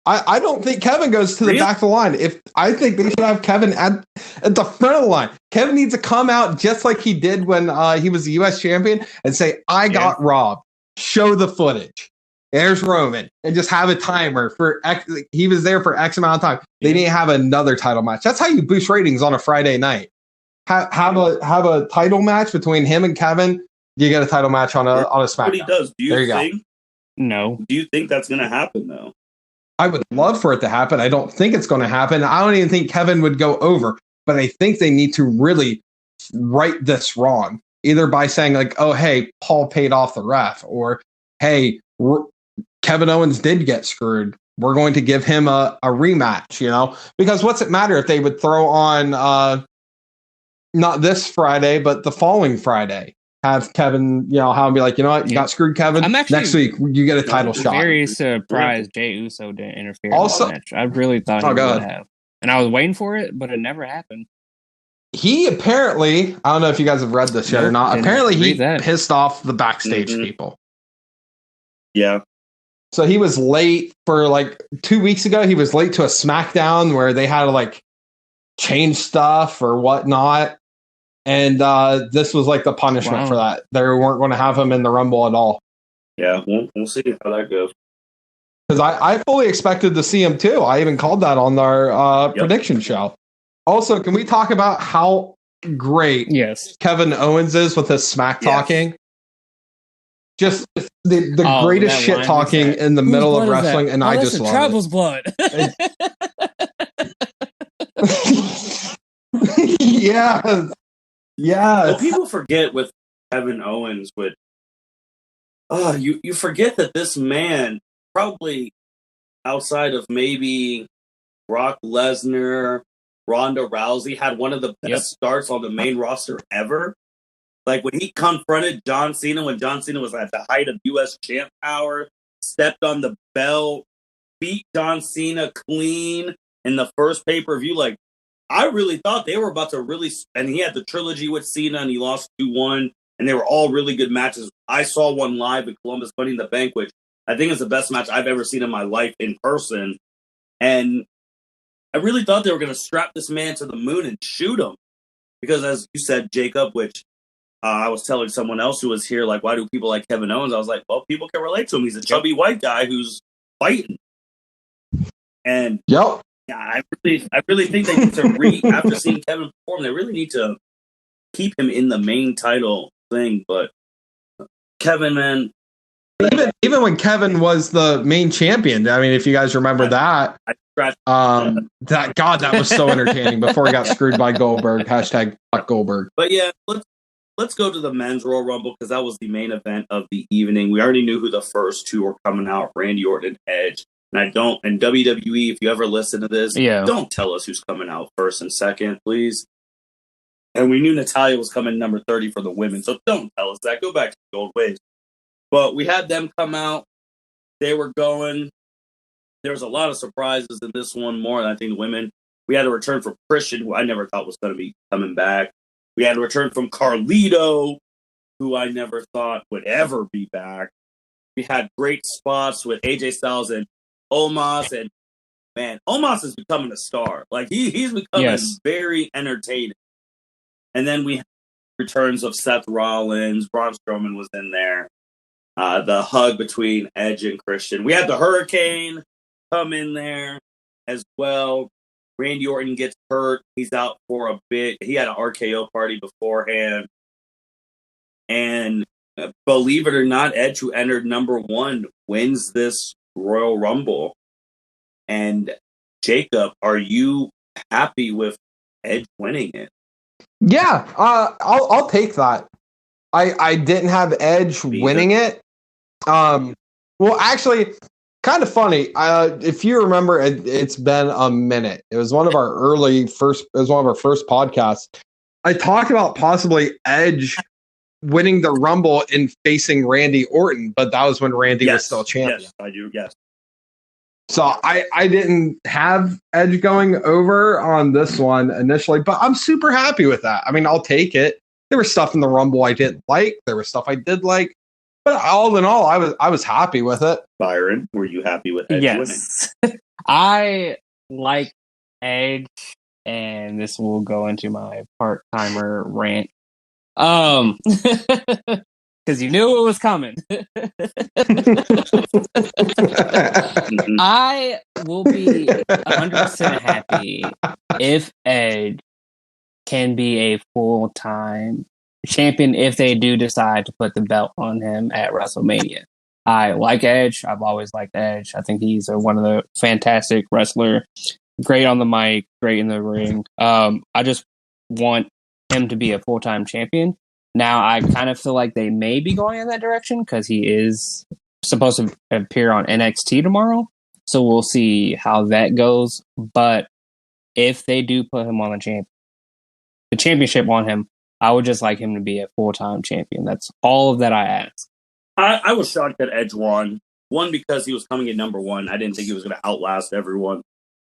I don't think Kevin goes to the back of the line. I think they should have Kevin at the front of the line. Kevin needs to come out just like he did when he was the U.S. champion and say, I got robbed. Show the footage. There's Roman. And just have a timer for X. He was there for X amount of time. They didn't have another title match. That's how you boost ratings on a Friday night. Have a title match between him and Kevin. You get a title match on a SmackDown. What he does? Do you think? No. Do you think that's going to happen though? I would love for it to happen. I don't think it's going to happen. I don't even think Kevin would go over. But I think they need to really right this wrong, either by saying like, "Oh, hey, Paul paid off the ref," or "Hey, Kevin Owens did get screwed. We're going to give him a rematch." Because what's it matter if they would throw on not this Friday, but the following Friday, have Kevin, have him be like, "You know what, you got screwed, Kevin. Next week you get a title shot." Very surprised Jey Uso didn't interfere in the match. I really thought he would have, and I was waiting for it, but it never happened. He apparently, I don't know if you guys have read this yet or not. Apparently, he pissed off the backstage people. Yeah. So he was late for like 2 weeks ago. He was late to a SmackDown where they had to like change stuff or whatnot. And this was like the punishment for that. They weren't going to have him in the Rumble at all. Yeah, we'll see how that goes. Because I fully expected to see him too. I even called that on our prediction show. Also, can we talk about how great Kevin Owens is with his smack talking? Just the greatest shit talking in the middle of wrestling, and I just love Travel's blood. Yes. Well, people forget with Kevin Owens, you forget that this man, probably outside of maybe Brock Lesnar, Ronda Rousey, had one of the best starts on the main roster ever. Like when he confronted John Cena when John Cena was at the height of U.S. champ power, stepped on the belt, beat John Cena clean in the first pay-per-view. Like, I really thought they were about to really, and he had the trilogy with Cena and he lost 2-1, and they were all really good matches. I saw one live at Columbus Money in the Bank, which I think is the best match I've ever seen in my life in person. And I really thought they were going to strap this man to the moon and shoot him. Because as you said, Jacob, which I was telling someone else who was here, like, why do people like Kevin Owens? I was like, well, people can relate to him. He's a chubby white guy who's fighting. And yeah, I really think they need to after seeing Kevin perform, they really need to keep him in the main title thing. But Kevin, man, even when Kevin was the main champion. I mean, if you guys remember that, that was so entertaining before he got screwed by Goldberg. Hashtag fuck Goldberg. But yeah, let's go to the men's Royal Rumble because that was the main event of the evening. We already knew who the first two were coming out: Randy Orton and Edge. And WWE, if you ever listen to this, don't tell us who's coming out first and second, please. And we knew Natalya was coming number 30 for the women, so don't tell us that. Go back to the old ways. But we had them come out. They were going. There was a lot of surprises in this one, more than I think the women. We had a return from Christian, who I never thought was going to be coming back. We had a return from Carlito, who I never thought would ever be back. We had great spots with AJ Styles and Omos, and man, Omos is becoming a star. Like he's becoming very entertaining. And then we had returns of Seth Rollins, Braun Strowman was in there. The hug between Edge and Christian. We had the Hurricane come in there as well. Randy Orton gets hurt. He's out for a bit. He had an RKO party beforehand. And believe it or not, Edge, who entered number 1, wins this Royal Rumble. And Jacob, are you happy with Edge winning it? Yeah, I'll take that. I didn't have Edge winning it. Well, actually, kind of funny. If you remember, it's been a minute. It was one of our first podcasts. I talked about possibly Edge winning the Rumble and facing Randy Orton, but that was when Randy was still champion. Yes, I do. Yes. So I didn't have Edge going over on this one initially, but I'm super happy with that. I mean, I'll take it. There was stuff in the Rumble I didn't like. There was stuff I did like. But all in all, I was happy with it. Byron, were you happy with Edge winning? I like Edge, and this will go into my part-timer rant. Because you knew it was coming. I will be 100% happy if Edge can be a full-time champion if they do decide to put the belt on him at WrestleMania. I like Edge. I've always liked Edge. I think he's one of the fantastic wrestler. Great on the mic, great in the ring. I just want him to be a full-time champion. Now, I kind of feel like they may be going in that direction because he is supposed to appear on NXT tomorrow. So we'll see how that goes. But if they do put him on the championship on him, I would just like him to be a full-time champion. That's all that I ask. I was shocked that Edge won. One, because he was coming in number 1. I didn't think he was going to outlast everyone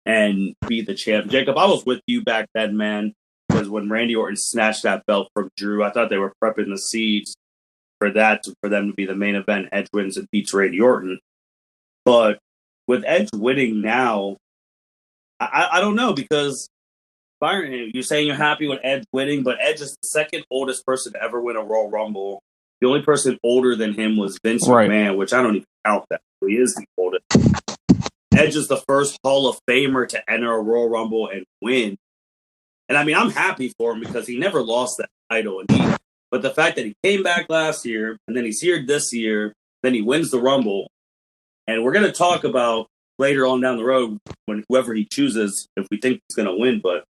and be the champ. Jacob, I was with you back then, man. Because when Randy Orton snatched that belt from Drew, I thought they were prepping the seeds for them to be the main event. Edge wins and beats Randy Orton. But with Edge winning now, I don't know, because Byron, you're saying you're happy with Edge winning, but Edge is the second oldest person to ever win a Royal Rumble. The only person older than him was Vince McMahon, which I don't even count that. He is the oldest. Edge is the first Hall of Famer to enter a Royal Rumble and win. And I mean, I'm happy for him because he never lost that title. But the fact that he came back last year, and then he's here this year, then he wins the Rumble. And we're going to talk about later on down the road when whoever he chooses, if we think he's going to win. But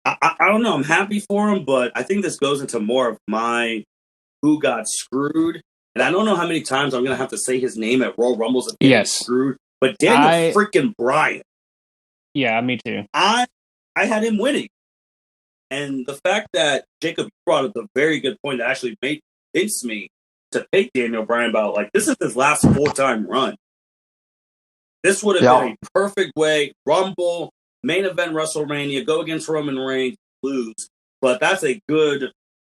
I don't know. I'm happy for him, but I think this goes into more of my who got screwed. And I don't know how many times I'm going to have to say his name at Royal Rumbles if he got screwed. But Daniel freaking Bryan. Yeah, me too. I had him winning. And the fact that Jacob brought up a very good point that actually convinced me to pick Daniel Bryan about, like, this is his last full-time run. This would have been a perfect way. Rumble, main event WrestleMania, go against Roman Reigns, lose. But that's a good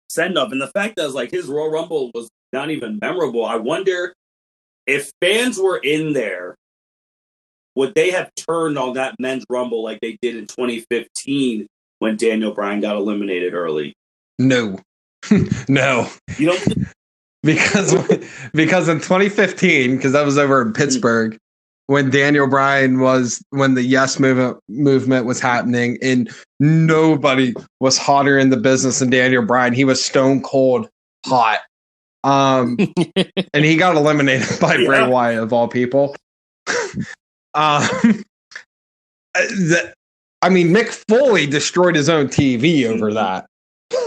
send-off. And the fact that, like, his Royal Rumble was not even memorable, I wonder if fans were in there, would they have turned on that men's Rumble like they did in 2015 when Daniel Bryan got eliminated early? No. No. You don't think- because in 2015, because that was over in Pittsburgh, when Daniel Bryan when the Yes movement was happening, and nobody was hotter in the business than Daniel Bryan. He was stone cold hot. And he got eliminated by Bray Wyatt of all people. Mick Foley destroyed his own TV over that.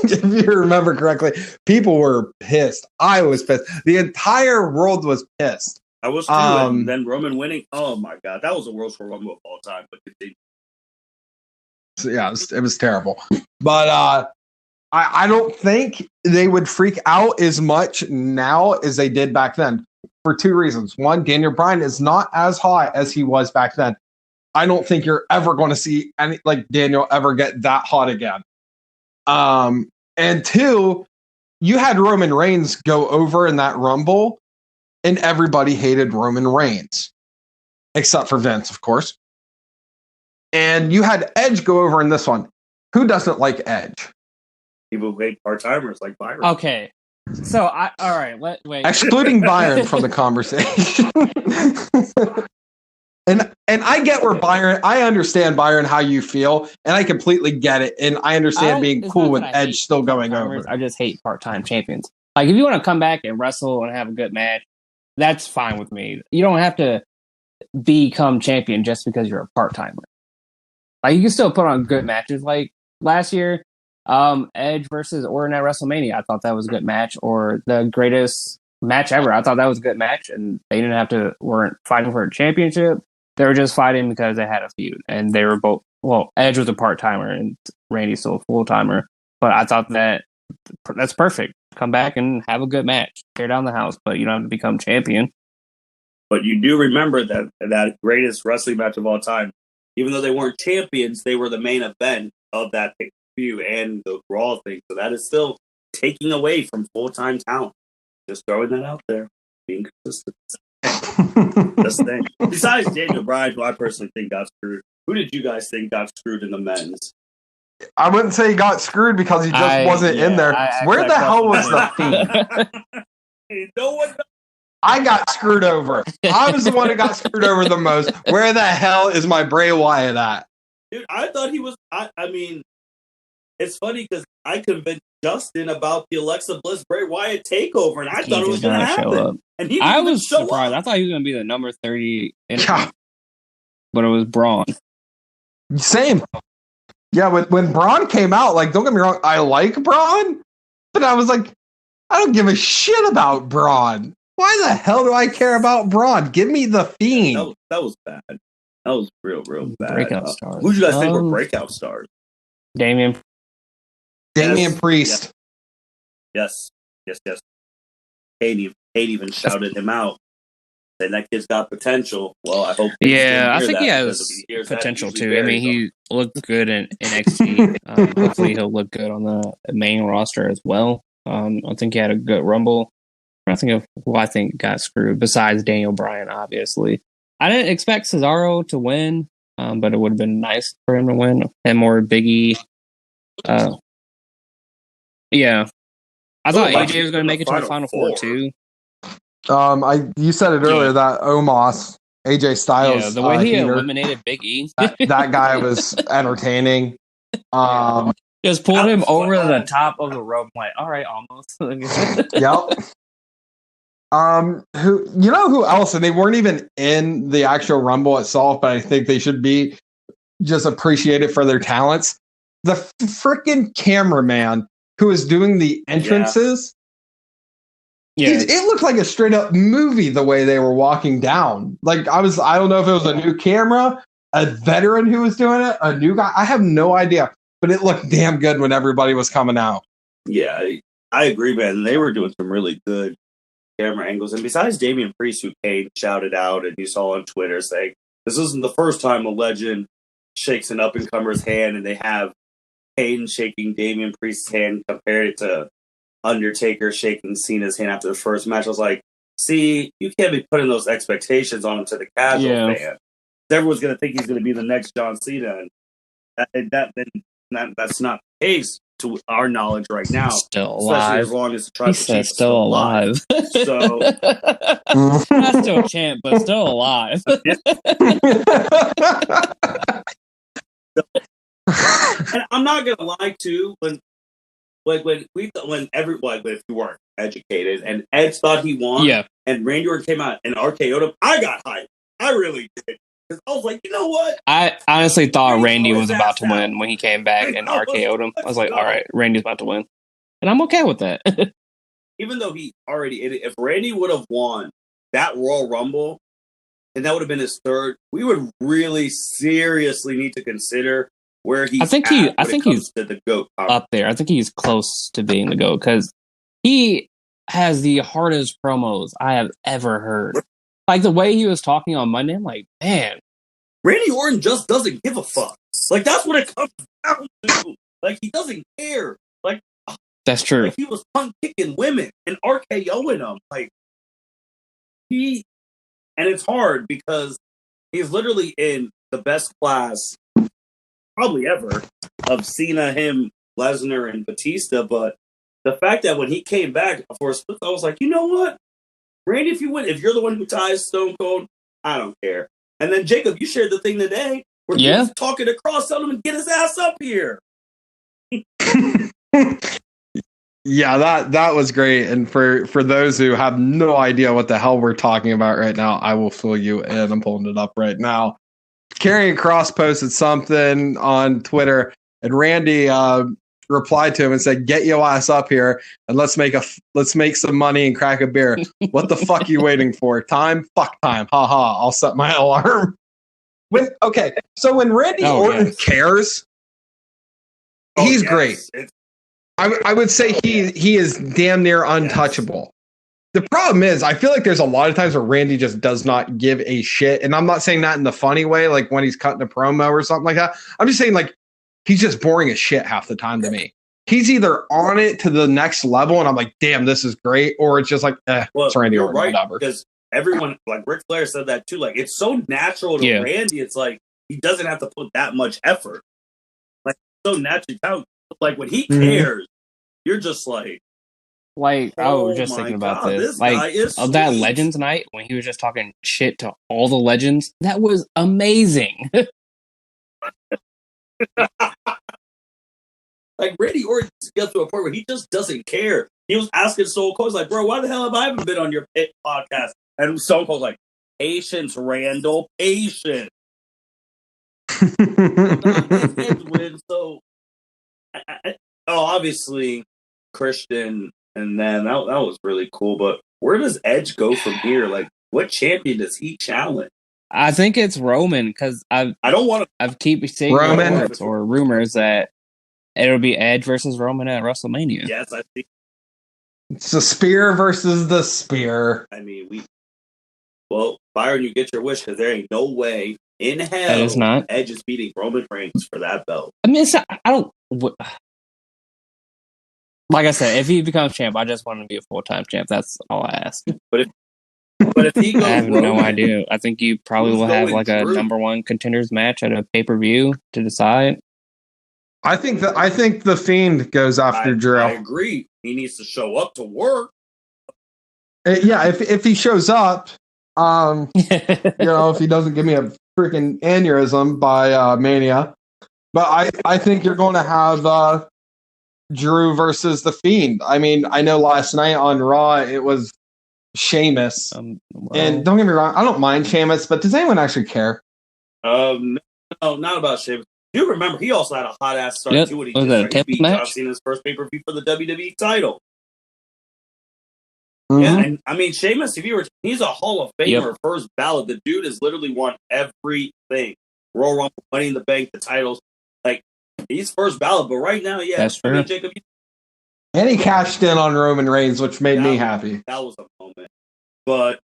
If you remember correctly, people were pissed. I was pissed. The entire world was pissed. I was too. And then Roman winning. Oh my God, that was the worst Royal Rumble of all time. But so yeah, it was terrible. But I don't think they would freak out as much now as they did back then for two reasons. One, Daniel Bryan is not as hot as he was back then. I don't think you're ever going to see any like Daniel ever get that hot again. And two, you had Roman Reigns go over in that Rumble, and everybody hated Roman Reigns, except for Vince, of course. And you had Edge go over in this one. Who doesn't like Edge? People who hate part-timers like Byron. Okay. So, all right, wait. Excluding Byron from the conversation. And I get where Byron, I understand, Byron, how you feel, and I completely get it. And I understand being cool with Edge still going over. I just hate part-time champions. Like, if you want to come back and wrestle and have a good match, that's fine with me. You don't have to become champion just because you're a part-timer. Like, you can still put on good matches. Like, last year, Edge versus Orton at WrestleMania, I thought that was a good match. Or the greatest match ever, I thought that was a good match. And they weren't fighting for a championship. They were just fighting because they had a feud. And they were both, Edge was a part-timer and Randy's still a full-timer. But I thought that's perfect. Come back and have a good match. Tear down the house, but you don't have to become champion. But you do remember that greatest wrestling match of all time, even though they weren't champions, they were the main event of that pay-per-view and the Raw thing. So that is still taking away from full-time talent. Just throwing that out there. Being consistent. Just saying. Besides Daniel Bryan, who I personally think got screwed, who did you guys think got screwed in the men's? I wouldn't say he got screwed because he just wasn't in there. Where the hell was the Fiend? No one knows. I got screwed over. I was the one that got screwed over the most. Where the hell is my Bray Wyatt at? Dude, I thought he was. I mean, it's funny because I convinced Justin about the Alexa Bliss Bray Wyatt takeover, and I thought it was going to happen. And I was surprised. I thought he was going to be the number 30, but it was Braun. Same. Yeah, when Braun came out, like, don't get me wrong, I like Braun, but I was like, I don't give a shit about Braun. Why the hell do I care about Braun? Give me the Fiend. That was bad. That was real bad. Breakout stars. Who do you guys think were breakout stars? Damian Priest. Yes. Kate even shouted him out. And that kid's got potential. Well, I hope. Yeah, I think he has potential too. I mean, he looked good in NXT. Hopefully, he'll look good on the main roster as well. I think he had a good Rumble. I think of who I think got screwed besides Daniel Bryan. Obviously, I didn't expect Cesaro to win, but it would have been nice for him to win. Him or Biggie. Yeah, I thought AJ was going to make it to the Final Four too. You said it earlier that Omos, AJ Styles, the way he eliminated Big E, that guy was entertaining. Just pulled him over the top of the rope. I'm like, all right, almost. Yep. Who else? And they weren't even in the actual Rumble itself, but I think they should be just appreciated for their talents. The freaking cameraman who was doing the entrances. Yeah. It looked like a straight up movie the way they were walking down. Like I don't know if it was a new camera, a veteran who was doing it, a new guy. I have no idea, but it looked damn good when everybody was coming out. Yeah, I agree, man. They were doing some really good camera angles. And besides Damian Priest, who Kane shouted out and you saw on Twitter saying, this isn't the first time a legend shakes an up-and-comer's hand, and they have Kane shaking Damian Priest's hand compared to Undertaker shaking Cena's hand after the first match. I was like, see, you can't be putting those expectations on him to the casual fan. Everyone's going to think he's going to be the next John Cena. And that's not the case to our knowledge right now. Still alive. As long as the Tribal Chief is still alive. So not still a champ, but still alive. And I'm not going to lie, too, when when if you weren't educated and Edge thought he won, and Randy Orton came out and RKO'd him, I got hyped. I really did. Because I was like, you know what? I honestly thought Randy was about to win when he came back and RKO'd him. I was like, all right, Randy's about to win. And I'm okay with that. Even though he already, if Randy would have won that Royal Rumble, and that would have been his third, we would really seriously need to consider where he's I think he's to the GOAT up there. I think he's close to being the GOAT because he has the hardest promos I have ever heard. Like the way he was talking on Monday, I'm like, man. Randy Orton just doesn't give a fuck. Like, that's what it comes down to. Like, he doesn't care. Like, that's true. Like, he was punk kicking women and RKOing them. Like, and it's hard because he's literally in the best class probably ever of Cena, him, Lesnar, and Batista. But the fact that when he came back for a split, I was like, you know what? Randy, if you're the one who ties Stone Cold, I don't care. And then, Jacob, you shared the thing today where he was talking across, telling him to get his ass up here. Yeah, that was great. And for those who have no idea what the hell we're talking about right now, I will fill you in. I'm pulling it up right now. Karrion Kross posted something on Twitter, and Randy replied to him and said, "Get your ass up here and let's make some money and crack a beer." What the fuck are you waiting for? Time? Fuck time. Ha ha. I'll set my alarm. So when Randy Orton cares, he's great. I would say he is damn near untouchable. The problem is, I feel like there's a lot of times where Randy just does not give a shit. And I'm not saying that in the funny way, like when he's cutting a promo or something like that. I'm just saying, like, he's just boring as shit half the time to me. He's either on it to the next level, and I'm like, damn, this is great, or it's just like, it's Randy Orton, right, whatever. Because everyone, like Ric Flair said that too, like, it's so natural to Randy, it's like, he doesn't have to put that much effort. Like, so naturally, like, when he cares, you're just like, I was just thinking about this. Like, of that Legends night, when he was just talking shit to all the legends, that was amazing. Like, Randy Orton gets to a point where he just doesn't care. He was asking Stone Cold, like, bro, why the hell have I haven't been on your pit podcast? And Stone Cold's like, patience, Randall, patience. So, obviously, Christian, and then that was really cool. But where does Edge go from here? Like, what champion does he challenge? I think it's Roman because I keep seeing reports or rumors that it'll be Edge versus Roman at WrestleMania. Yes, I think it's the spear versus the spear. I mean, Byron, you get your wish because there ain't no way in hell Edge is beating Roman Reigns for that belt. I mean, like I said, if he becomes champ, I just want him to be a full-time champ. That's all I ask. But if he goes, I have no idea. I think you probably will have like a number one contenders match at a pay-per-view to decide. I think the Fiend goes after Drew. I agree. He needs to show up to work. Yeah, if he shows up, if he doesn't give me a freaking aneurysm by Mania, but I think you're going to have Drew versus the Fiend. I mean, I know last night on Raw it was Sheamus, and don't get me wrong, I don't mind Sheamus, but does anyone actually care? No, not about Sheamus. You remember he also had a hot ass start too when he beat John Cena's first pay per view for the WWE title. Mm-hmm. Yeah, and I mean Sheamus, he's a Hall of Famer, first ballot. The dude has literally won everything: Royal Rumble, Money in the Bank, the titles. Like, he's first ballot, but right now, that's fair. Jacob, and he cashed in on Roman Reigns, which made me happy. That was a moment, but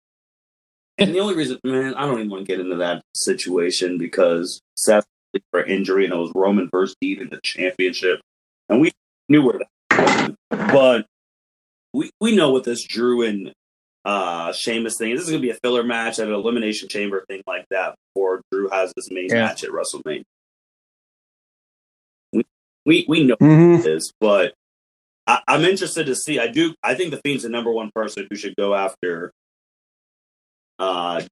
and the only reason, man, I don't even want to get into that situation because Seth for injury, and it was Roman versus Dean in the championship, and we knew where that was. But we know what this Drew and Sheamus thing is. This is going to be a filler match at an Elimination Chamber thing like that before Drew has his main match at WrestleMania. We know what it is, but I'm interested to see. I think the Fiend's the number one person who should go after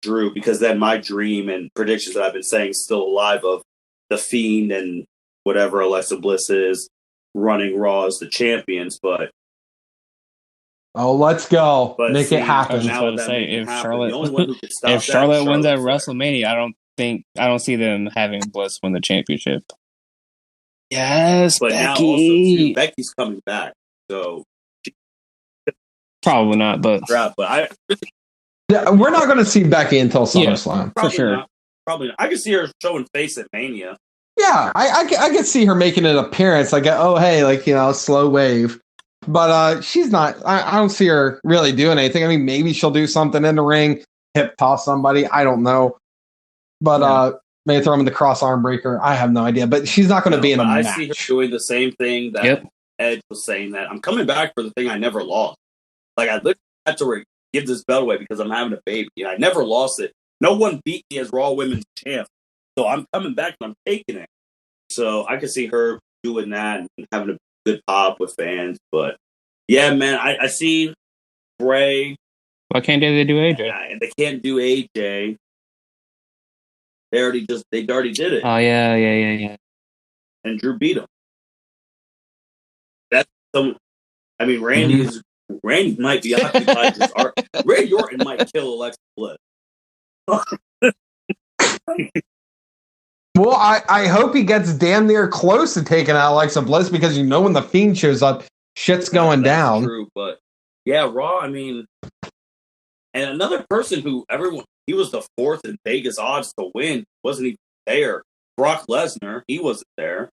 Drew, because then my dream and predictions that I've been saying still alive of the Fiend and whatever Alexa Bliss is, running Raw as the champions, but let's go. Make it I happen. was just now about to that say, making if happen, Charlotte, the only one who could stop if Charlotte that, wins at Flair. WrestleMania, I don't see them having Bliss win the championship. Yes, But Becky. now also too, Becky's coming back, so Probably not, but Yeah, we're not going to see Becky until SummerSlam. for sure. Probably not. I could see her showing face at Mania. Yeah, I could see her making an appearance, like, oh, hey, like, slow wave. But she's not, I don't see her really doing anything. I mean, maybe she'll do something in the ring, hip toss somebody. I don't know. But maybe throw him in the cross arm breaker. I have no idea. But she's not going to be in a match. I see her doing the same thing that Edge was saying, that I'm coming back for the thing I never lost. Like, I literally had to give this belt away because I'm having a baby. And I never lost it. No one beat me as Raw Women's Champ. So I'm coming back and I'm taking it. So I could see her doing that and having a good pop with fans. But yeah, man, I see Bray. Why can't they do AJ? And they can't do AJ. They already did it. Oh yeah. And Drew beat him. That's some. I mean, Randy might be occupied. Randy Orton might kill Alexa Bliss. Well, I hope he gets damn near close to taking out Alexa Bliss, because when the Fiend shows up, shit's going down. True, but yeah, Raw. I mean, and another person who he was the fourth in Vegas odds to win, wasn't even there. Brock Lesnar, he wasn't there,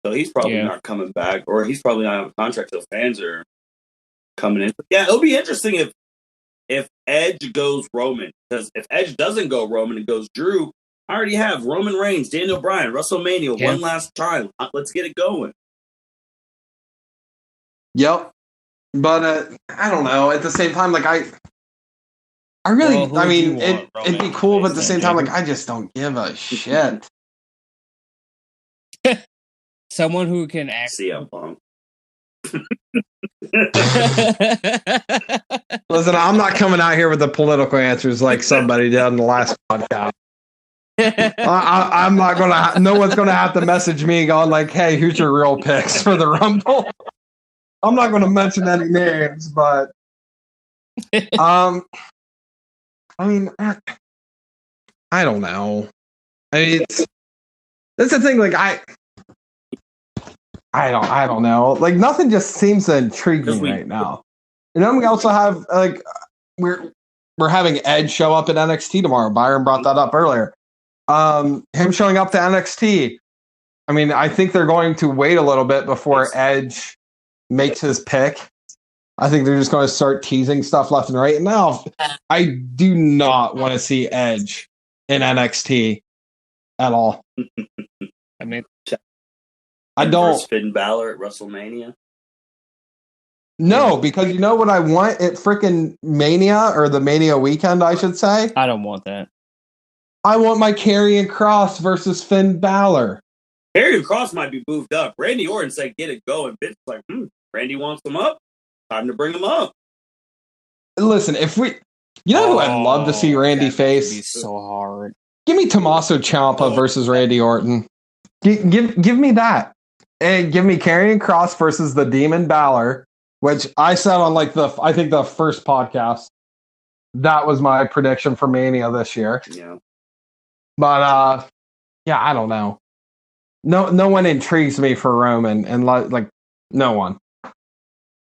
so he's probably not coming back, or he's probably not on a contract. So fans are coming in. But yeah, it'll be interesting if Edge goes Roman, because if Edge doesn't go Roman and goes Drew, I already have Roman Reigns, Daniel Bryan, WrestleMania, one last time. Let's get it going. Yep. But I don't know. At the same time, like I really, I mean, it'd be cool, but at the same time, like I just don't give a shit. Someone who can act. CM Punk. Listen, I'm not coming out here with the political answers like somebody did on the last podcast. I'm not gonna. No one's gonna have to message me going like, "Hey, who's your real picks for the Rumble?" I'm not gonna mention any names, but I mean, I don't know. I mean, that's the thing. Like, I don't know. Like, nothing just seems to intrigue me right now. And then we also have like we're having Edge show up at NXT tomorrow. Byron brought that up earlier. Him showing up to NXT. I mean, I think they're going to wait a little bit before Edge makes his pick. I think they're just going to start teasing stuff left and right. And now, I do not want to see Edge in NXT at all. I mean, I don't. Finn Balor at WrestleMania. No, because you know what I want at freaking Mania, or the Mania weekend, I should say? I don't want that. I want my Karrion Kross versus Finn Balor. Karrion Kross might be moved up. Randy Orton said, "Get it going." Vince was like, Randy wants him up. Time to bring him up. Listen, if we, who I'd love to see Randy face. Be so hard. Give me Tommaso Ciampa versus Randy Orton. Give me that, and give me Karrion Kross versus the Demon Balor, which I said on like I think the first podcast. That was my prediction for Mania this year. Yeah. But I don't know. No one intrigues me for Roman, and like no one.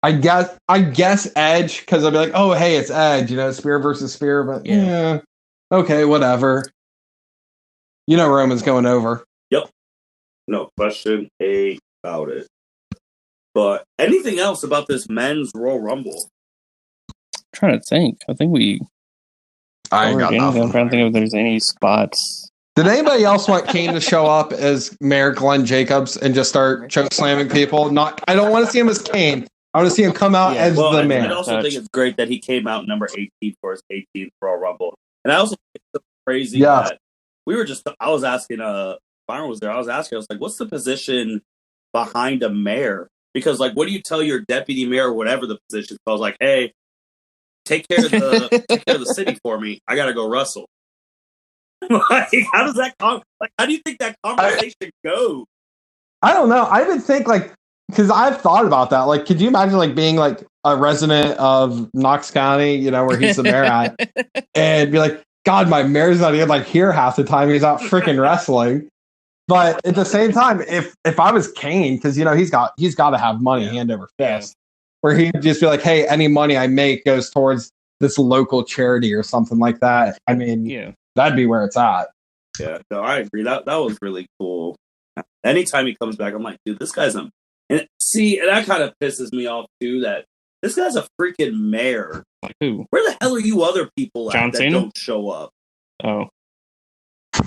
I guess Edge, because I'll be like, oh hey, it's Edge, spear versus spear, but yeah, okay, whatever. Roman's going over. Yep, no question about it. But anything else about this men's Royal Rumble? I'm trying to think. I think we. I ain't got nothing. I'm trying to think if there's any spots. Did anybody else want Kane to show up as Mayor Glenn Jacobs and just start choke slamming people? I don't want to see him as Kane. I want to see him come out as the mayor. I also think it's great that he came out number 18 for his 18th Royal Rumble. And I also think it's crazy that I was asking, Byron was there, I was like, what's the position behind a mayor? Because, like, what do you tell your deputy mayor or whatever the position is? I was like, hey, take care of the city for me. I got to go wrestle. Like, how does that how do you think that conversation go? I don't know. I would think like because I've thought about that. Like, could you imagine like being like a resident of Knox County, you know, where he's the mayor at, and be like, God, my mayor's not even like here half the time. He's out freaking wrestling. But at the same time, if I was Kane, because you know he's got to have money hand over fist, where he'd just be like, hey, any money I make goes towards this local charity or something like that. I mean, that'd be where it's at. Yeah, no, I agree. That was really cool. Anytime he comes back, I'm like, dude, this guy's and that kind of pisses me off too. That this guy's a freaking mayor. Like who? Where the hell are you other people John at that Cena? don't show up? Oh, I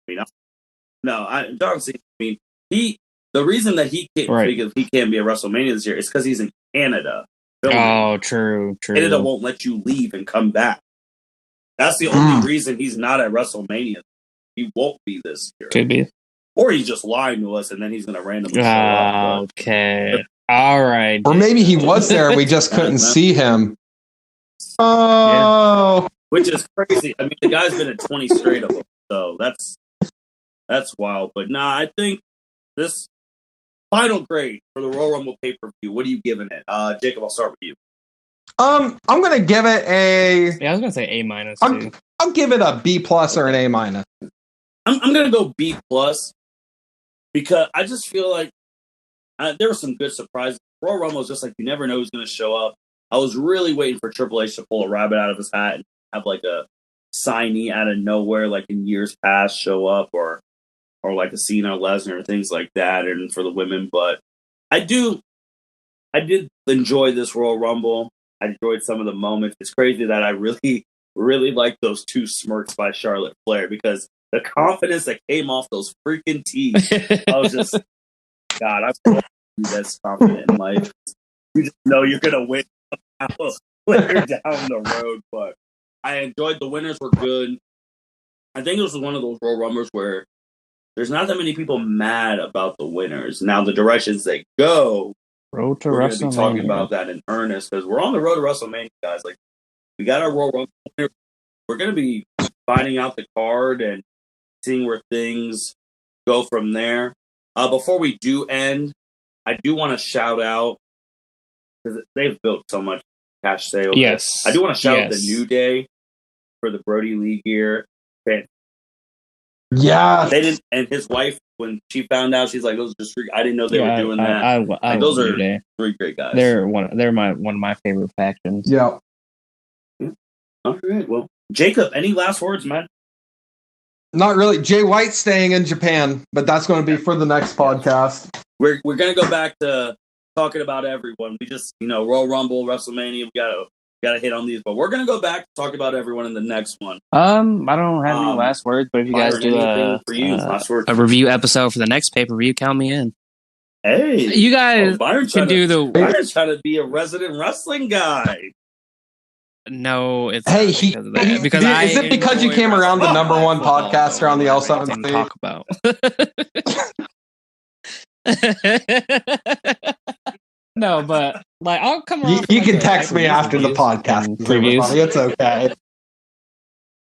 mean, John Cena. I mean, the reason that he can't because he can't be at WrestleMania this year is because he's in Canada. Oh, true. Canada won't let you leave and come back. That's the only reason he's not at WrestleMania. He won't be this year. Could be. Or he's just lying to us and then he's going to randomly show up. Okay. All right. Or maybe he was there and we just couldn't see him. Oh. Yeah. Which is crazy. I mean, the guy's been at 20 straight of them. So that's wild. But nah, I think this final grade for the Royal Rumble pay-per-view, what are you giving it? Jacob, I'll start with you. I'm going to give it a... Yeah, I was going to say A- too. I'll give it a B+ or an A-. I'm going to go B+ because I just feel like there were some good surprises. Royal Rumble is just like you never know who's going to show up. I was really waiting for Triple H to pull a rabbit out of his hat and have like a signee out of nowhere, like in years past, show up or like a Cena, Lesnar, things like that, and for the women. But I did enjoy this Royal Rumble. I enjoyed some of the moments. It's crazy that I really, really like those two smirks by Charlotte Flair because the confidence that came off those freaking teeth. I was just, God, I'm so that's confident in life. You just know you're gonna win later down the road. But I enjoyed the winners were good. I think it was one of those Royal Rumbles where there's not that many people mad about the winners. Now the directions they go, road to we're WrestleMania. going to be talking about that in earnest because we're on the road to WrestleMania, guys. Like we got our Royal Rumble. We're going to be finding out the card and seeing where things go from there. Before we do end, I do want to shout out because they've built so much cash sales. Yes, I do want to shout out the New Day for the Brody Lee gear. Yeah, they didn't. And his wife, when she found out, she's like, "Those are just I didn't know they were doing that." Those are three great guys. They're one of my favorite factions. Yeah. All right. Well, Jacob, any last words, man? Not really. Jay White's staying in Japan, but that's going to be for the next podcast. We're going to go back to talking about everyone. We just, Royal Rumble, WrestleMania, we got to hit on these, but we're going to go back to talk about everyone in the next one. I don't have any last words, but if you guys do a review episode for the next pay-per-view, count me in. Hey, you guys Byron's trying to be a resident wrestling guy. No, it's because is it because you came around the number one podcaster on the L7 talk about? No, but like I'll come around. You can text me after the podcast. It's okay.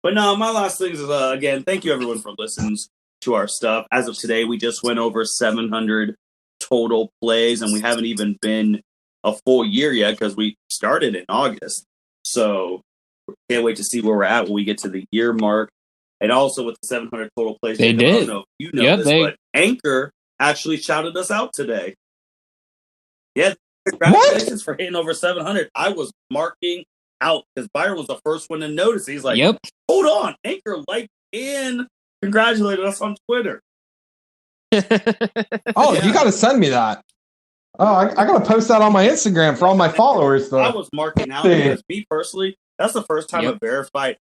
But no, my last thing is again, thank you everyone for listening to our stuff. As of today, we just went over 700 total plays, and we haven't even been a full year yet because we started in August. So can't wait to see where we're at when we get to the year mark. And also with the 700 total plays, they did. I don't know if you know this, but Anchor actually shouted us out today. Yeah, congratulations for hitting over 700. I was marking out because Byron was the first one to notice. He's like, hold on, Anchor liked and congratulated us on Twitter. You got to send me that. Oh, I got to post that on my Instagram for all my followers, though. I was marking out because me personally, that's the first time a verified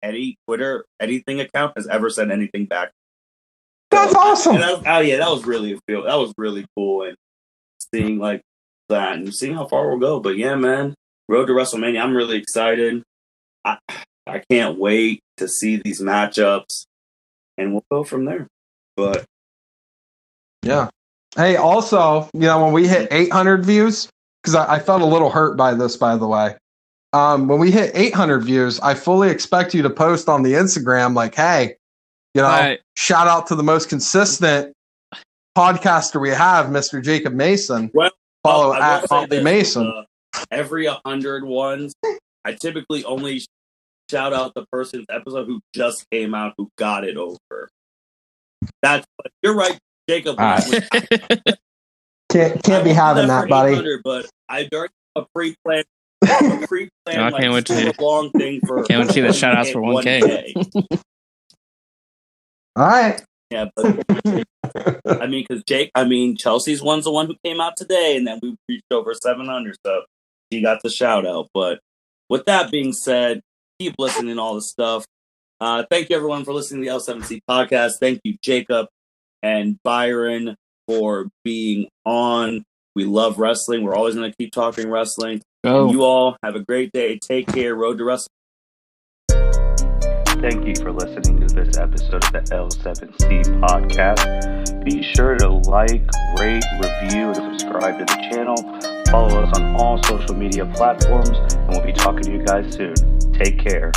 Twitter anything account has ever sent anything back. That's awesome. That was really cool, and seeing like that and seeing how far we'll go. But yeah, man, road to WrestleMania. I'm really excited. I can't wait to see these matchups, and we'll go from there. But yeah. Hey, also, when we hit 800 views, because I felt a little hurt by this, by the way. When we hit 800 views, I fully expect you to post on the Instagram like, hey, shout out to the most consistent podcaster we have, Mr. Jacob Mason. Well, Follow I will at say Holly this, Mason. Every 100 ones, I typically only shout out the person's episode who just came out who got it over. You're right, Jacob. Can't be having that, buddy. But I already have a pre-planned like super long thing for. Can't wait to see the shout outs for 1K. All right. Yeah, but Chelsea's one's the one who came out today, and then we reached over 700, so she got the shout out. But with that being said, keep listening to all the stuff. Thank you everyone for listening to the L7C podcast. Thank you, Jacob and Byron, for being on. We love wrestling. We're always going to keep talking wrestling. And you all have a great day. Take care. Road to wrestling. Thank you for listening to this episode of the L7C podcast. Be sure to like, rate, review, and subscribe to the channel. Follow us on all social media platforms, and we'll be talking to you guys soon. Take care.